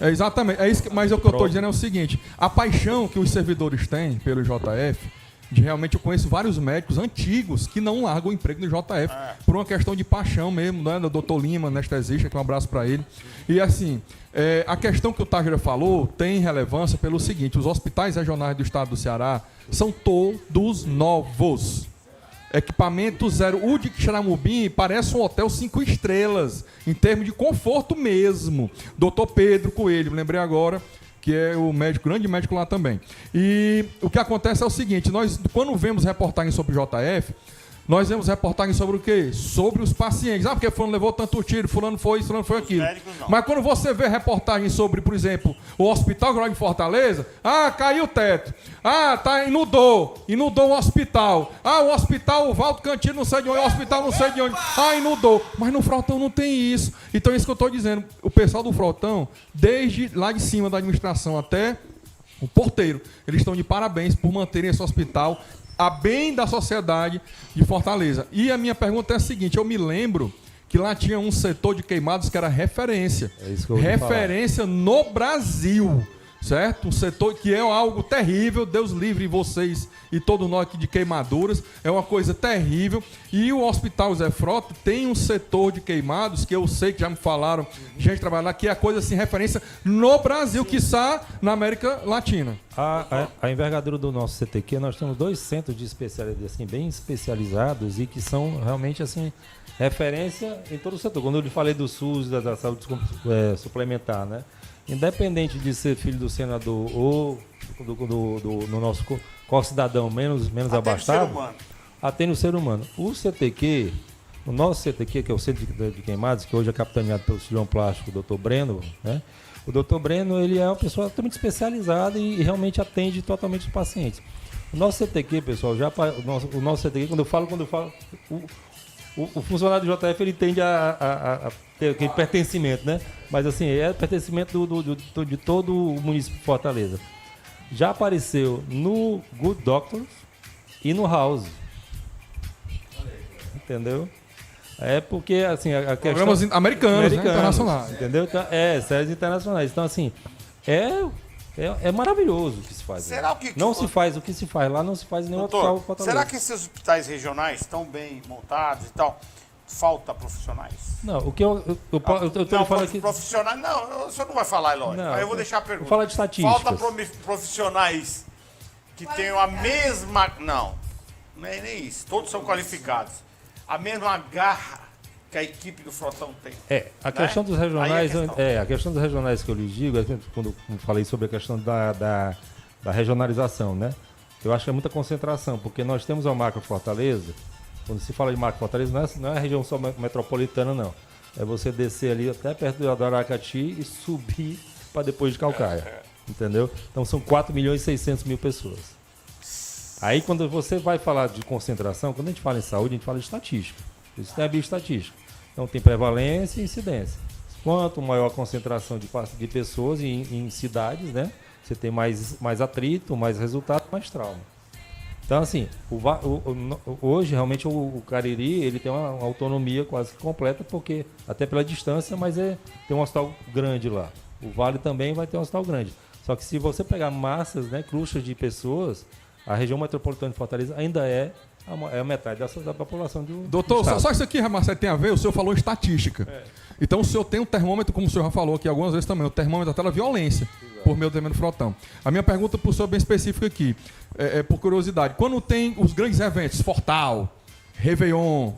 Exatamente. É isso mas o que eu estou dizendo é o seguinte: a paixão que os servidores têm pelo JF Realmente eu conheço vários médicos antigos que não largam o emprego no JF por uma questão de paixão mesmo, né? Do Dr. Lima, anestesista, que um abraço para ele. E assim, a questão que o Tágira falou tem relevância pelo seguinte: os hospitais regionais do estado do Ceará são todos novos. Equipamento zero. O de Xaramubim parece um hotel 5 estrelas, em termos de conforto mesmo. Dr. Pedro Coelho, me lembrei agora, que é o médico, grande médico lá também. E o que acontece é o seguinte: nós, quando vemos reportagens sobre o JF, nós vemos reportagens sobre o quê? Sobre os pacientes. Ah, porque fulano levou tanto tiro, fulano foi isso, fulano foi aquilo. Mas quando você vê reportagens sobre, por exemplo, o Hospital Rural de Fortaleza, caiu o teto. Inundou o hospital. O hospital, o Valdo Cantino não sei de onde, o hospital não sei de onde. Inundou. Mas no Frotão não tem isso. Então é isso que eu estou dizendo. O pessoal do Frotão, desde lá de cima da administração até o porteiro, eles estão de parabéns por manterem esse hospital a bem da sociedade de Fortaleza. E a minha pergunta é a seguinte: eu me lembro que lá tinha um setor de queimados que era referência. É isso que eu ouvi referência falar. No Brasil, certo? Um setor que é algo terrível. Deus livre vocês e todos nós aqui de queimaduras. É uma coisa terrível. E o Hospital Zé Frota tem um setor de queimados que eu sei que já me falaram, gente trabalha lá, que é a coisa assim, referência no Brasil, quiçá na América Latina. A envergadura do nosso CTQ, nós temos 2 centros de especialidade assim, bem especializados e que são realmente assim, referência em todo o setor. Quando eu lhe falei do SUS, da saúde suplementar, né? Independente de ser filho do senador ou do nosso cidadão menos abastado, atende o ser humano. O CTQ, o nosso CTQ, que é o Centro de Queimados, que hoje é capitaneado pelo cirurgião plástico, o Dr. Breno, né? O Dr. Breno, ele é uma pessoa totalmente especializada e realmente atende totalmente os pacientes. O nosso CTQ, pessoal, o nosso CTQ, quando eu falo, o funcionário do JF, ele tende a ter aquele pertencimento, né? Mas assim, é pertencimento de todo o município de Fortaleza. Já apareceu no Good Doctors e no House. Entendeu? É porque, assim, a questão... Programas americanos, né? Internacionais. Entendeu? Então, séries internacionais. Então, assim, é maravilhoso o que se faz. Será o que se faz lá não se faz em nenhum hospital Fortaleza. Será que esses hospitais regionais estão bem montados e tal? Falta profissionais? Não, o que eu falo aqui... Profissionais, não, o senhor não vai falar, é lógico. Aí eu vou deixar a pergunta. Vou falar de estatísticas. Falta profissionais que tenham a mesma... Não é nem isso. Todos são qualificados. A mesma garra que a equipe do Frotão tem. A questão dos regionais... a questão dos regionais que eu lhes digo, quando eu falei sobre a questão da regionalização, né? Eu acho que é muita concentração, porque nós temos a Macro Fortaleza. Quando se fala de Macro Fortaleza, não é a região só metropolitana, não. É você descer ali até perto do Aracati e subir para depois de Calcaia. Entendeu? Então são 4.600.000 pessoas. Aí quando você vai falar de concentração, quando a gente fala em saúde, a gente fala de estatística. Isso é bioestatística. Então tem prevalência e incidência. Quanto maior a concentração de pessoas em cidades, né? Você tem mais atrito, mais resultado, mais trauma. Então, assim, hoje, realmente, o Cariri ele tem uma autonomia quase completa, porque até pela distância, mas tem um hospital grande lá. O Vale também vai ter um hospital grande. Só que se você pegar massas, né, clusters de pessoas, a região metropolitana de Fortaleza ainda é a metade da população do Doutor, estado. Só isso aqui, Marcelo, tem a ver, o senhor falou estatística. Então o senhor tem um termômetro, como o senhor já falou aqui algumas vezes também, o termômetro da televiolência, por meio do tremendo Frotão. A minha pergunta para o senhor é bem específica aqui, por curiosidade. Quando tem os grandes eventos, Fortal, Réveillon,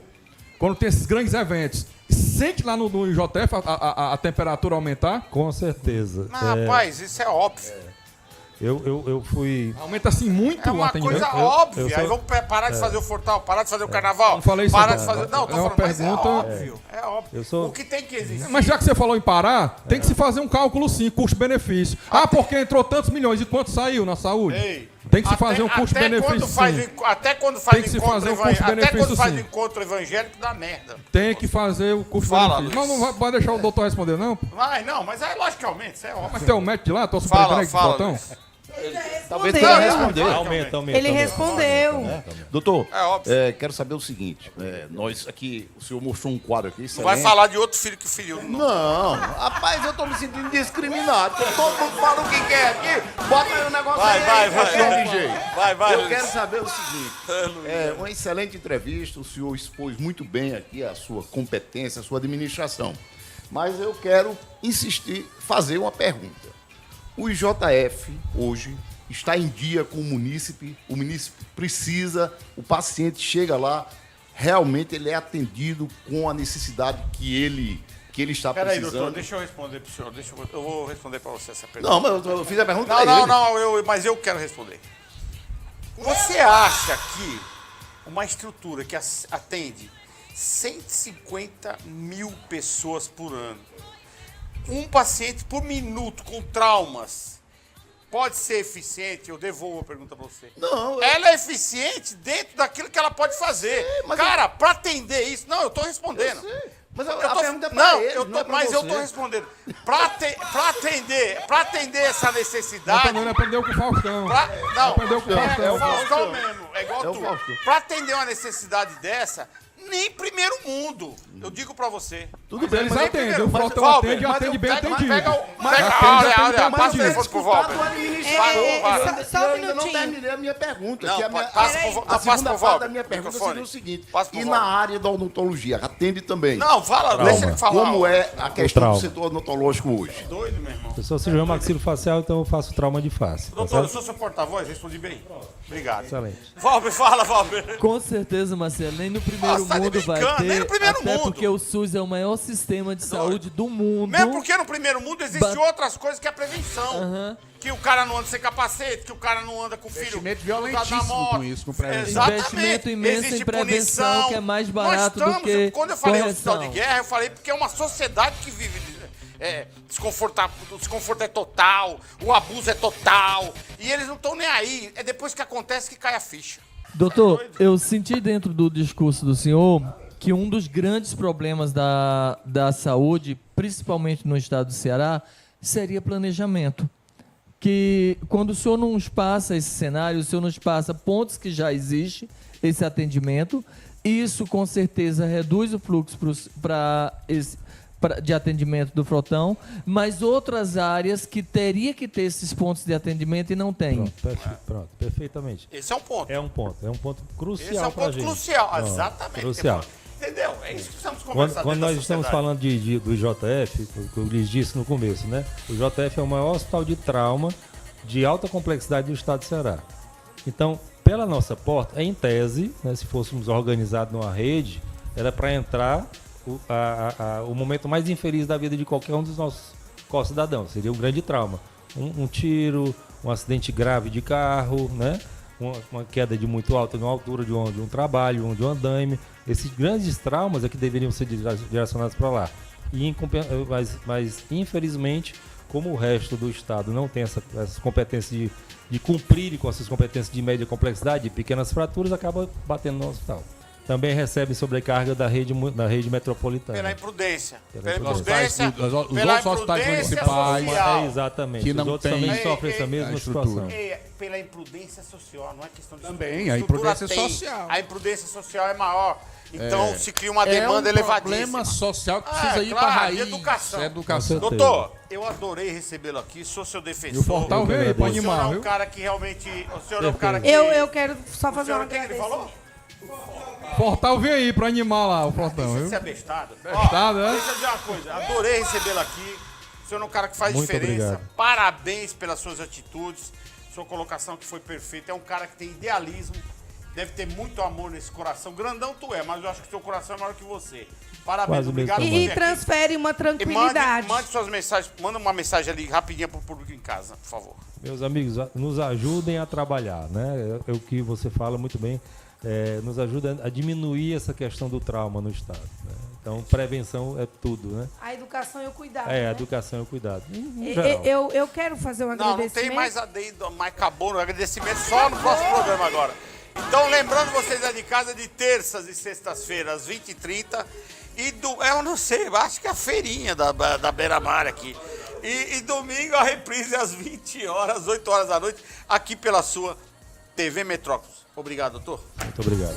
quando tem esses grandes eventos, sente lá no JF a temperatura aumentar? Com certeza. Rapaz, isso é óbvio. Eu fui... Aumenta assim muito o atendimento. É uma coisa óbvia. Aí vamos parar de fazer o Fortal, parar de fazer o Carnaval. Não falei isso. Parar de fazer... Não, tô falando, pergunta... é óbvio. O que tem que existir... Mas já que você falou em parar, tem que se fazer um cálculo sim, custo-benefício. Porque entrou tantos milhões e quanto saiu na saúde? Tem que se fazer um custo-benefício sim. Até quando faz encontro evangélico, dá merda. Tem que fazer o custo-benefício. Não vai deixar o doutor responder, não? Não, mas logicamente, isso é óbvio. Mas tem um médico de lá, tô superintendente de Frotão? Talvez respondeu. tenha respondido. Aumenta. Ele respondeu. Doutor, É óbvio. quero saber o seguinte. Nós aqui, o senhor mostrou um quadro aqui. Não vai falar de outro filho que feriu. Não, rapaz, eu tô me sentindo discriminado. Porque todo mundo fala o que quer aqui. Bota aí o negócio Vai, aí. vai. DJ. Vai, Eu Luiz. quero saber o seguinte. Uma excelente entrevista. O senhor expôs muito bem aqui a sua competência, a sua administração. Mas eu quero insistir, fazer uma pergunta. O IJF, hoje, está em dia com o munícipe precisa, o paciente chega lá, realmente ele é atendido com a necessidade que ele está Peraí, precisando. doutor, deixa eu responder pro senhor. Eu vou responder pra você essa pergunta. Não, mas eu fiz a pergunta Não, pra ele. mas eu quero responder. Você acha que uma estrutura que atende 150 mil pessoas por ano, um paciente por minuto com traumas, pode ser eficiente? Eu devolvo a pergunta pra você. Não. Ela é eficiente dentro daquilo que ela pode fazer. Cara, pra atender isso... Não, eu tô respondendo. Mas Eu a tô- pergunta é pra não, ele, eu não é tô, pra mas eu você. tô respondendo. Pra atender essa necessidade... Ele aprendeu com o Faustão. Não, Aprendeu com o é Faustão. o Faustão mesmo. É igual É o tu. Faustão. Pra atender uma necessidade dessa, nem primeiro mundo. Eu digo pra você. Tudo bem, eles nem atendem. primeiro- O Faustão Valber, atende e mas atende eu bem pego- atendido. Pega, Atende olha, bem passa o atendido. telefone pro Valber. Só um Eu ainda não minutinho. terminei a minha pergunta. Não, que a minha, passa a, pro- a passa segunda pro parte Valber, da minha pergunta microfone. seria o seguinte. Passa pro E Valber. na área da odontologia, atende também? Não, fala, deixa ele falar. Como é a questão trauma. do setor odontológico hoje? Doido, meu irmão. Eu sou cirurgião maxilofacial, então eu faço trauma de face. Tá Doutor, eu certo? sou seu porta-voz, respondi bem. Obrigado. Excelente. Valber, fala, Valber. Com certeza, Marcelo, nem no primeiro Nossa, tá de mundo vai brincando, ter. nem no primeiro até mundo. porque o SUS é o maior sistema de saúde do mundo. Mesmo porque no primeiro mundo existem Ba- outras coisas que é a prevenção. Que o cara não anda sem capacete, que o cara não anda com o filho. Investimento grudado na violentíssimo moto. com isso, com prevenção. Exatamente. Investimento imenso Existe em prevenção, punição. que é mais Nós barato do estamos- que Quando eu falei correção. hospital de guerra, eu falei porque é uma sociedade que vive desconforto é total, o abuso é total, e eles não estão nem aí. É depois que acontece que cai a ficha. Doutor, eu senti dentro do discurso do senhor que um dos grandes problemas da saúde, principalmente no estado do Ceará, seria planejamento. Que quando o senhor nos passa esse cenário, o senhor nos passa pontos que já existe esse atendimento, isso com certeza reduz o fluxo de atendimento do frotão, mas outras áreas que teria que ter esses pontos de atendimento e não tem. Pronto, perfeitamente. Esse é um ponto. É um ponto crucial. Esse é um pra ponto gente. crucial, Pronto, exatamente. Crucial. Entendeu? É isso que precisamos Quando, conversar quando dentro nós da estamos sociedade. falando do IJF, o que eu lhes disse no começo, né? O IJF é o maior hospital de trauma de alta complexidade do estado do Ceará. Então, pela nossa porta, em tese, né, se fôssemos organizados numa rede, era para entrar o momento mais infeliz da vida de qualquer um dos nossos co-cidadãos. Seria um grande trauma. Um tiro, um acidente grave de carro, né? Uma queda de muito alta na altura de um trabalho, de um andaime. Esses grandes traumas é que deveriam ser direcionados para lá. Mas, infelizmente, como o resto do Estado não tem essas competências de cumprir com essas competências de média complexidade, de pequenas fraturas, acaba batendo no hospital. Também recebe sobrecarga da rede metropolitana. Pela imprudência. Pela Pela imprudência. Os outros pela hospitais imprudência municipais. social. Exatamente. Que Os não outros tem também sofrem essa mesma estrutura. situação. Pela imprudência social, não é questão de Também, estrutura. a imprudência Estrutura tem. social. A imprudência social é maior. Então se cria uma demanda é um elevadíssima. problema social que precisa ir claro, para a raiz. de educação. É educação. Com Doutor, eu adorei recebê-lo aqui, sou seu defensor. E o Fortal veio aí pra O senhor animar, é um viu? cara que realmente... O senhor é um cara que... Eu quero só O fazer senhor, uma o que ele falou? Fortal vem aí pra animar lá o Fortão, Deixa de viu? ser abestado. Abestado, Ó, é? Deixa eu dizer uma coisa. Adorei recebê-lo aqui. O senhor é um cara que faz Muito diferença. obrigado. Parabéns pelas suas atitudes. Sua colocação que foi perfeita. É um cara que tem idealismo. Deve ter muito amor nesse coração. Grandão tu é, mas eu acho que seu coração é maior que você. Parabéns, Quase o mesmo obrigado por tamanho. vir E aqui. transfere uma E tranquilidade. mande suas mensagens. Manda uma mensagem ali rapidinha pro público em casa, por favor. Meus amigos, nos ajudem a trabalhar, né? É o que você fala muito bem. Nos ajuda a diminuir essa questão do trauma no Estado. Né? Então, prevenção é tudo, né? A educação e o cuidado. A né? educação e o cuidado. Em geral. Eu quero fazer um Não, agradecimento. não tem mais adendo, mais acabou no agradecimento só no próximo programa agora. Então, lembrando vocês aí de casa, de terças e sextas-feiras, 20h30. E eu não sei, acho que é a feirinha da Beira-Mar aqui. E domingo a reprise às 20 horas, 8 horas da noite, aqui pela sua TV Metrópolis. Obrigado, doutor. Muito obrigado.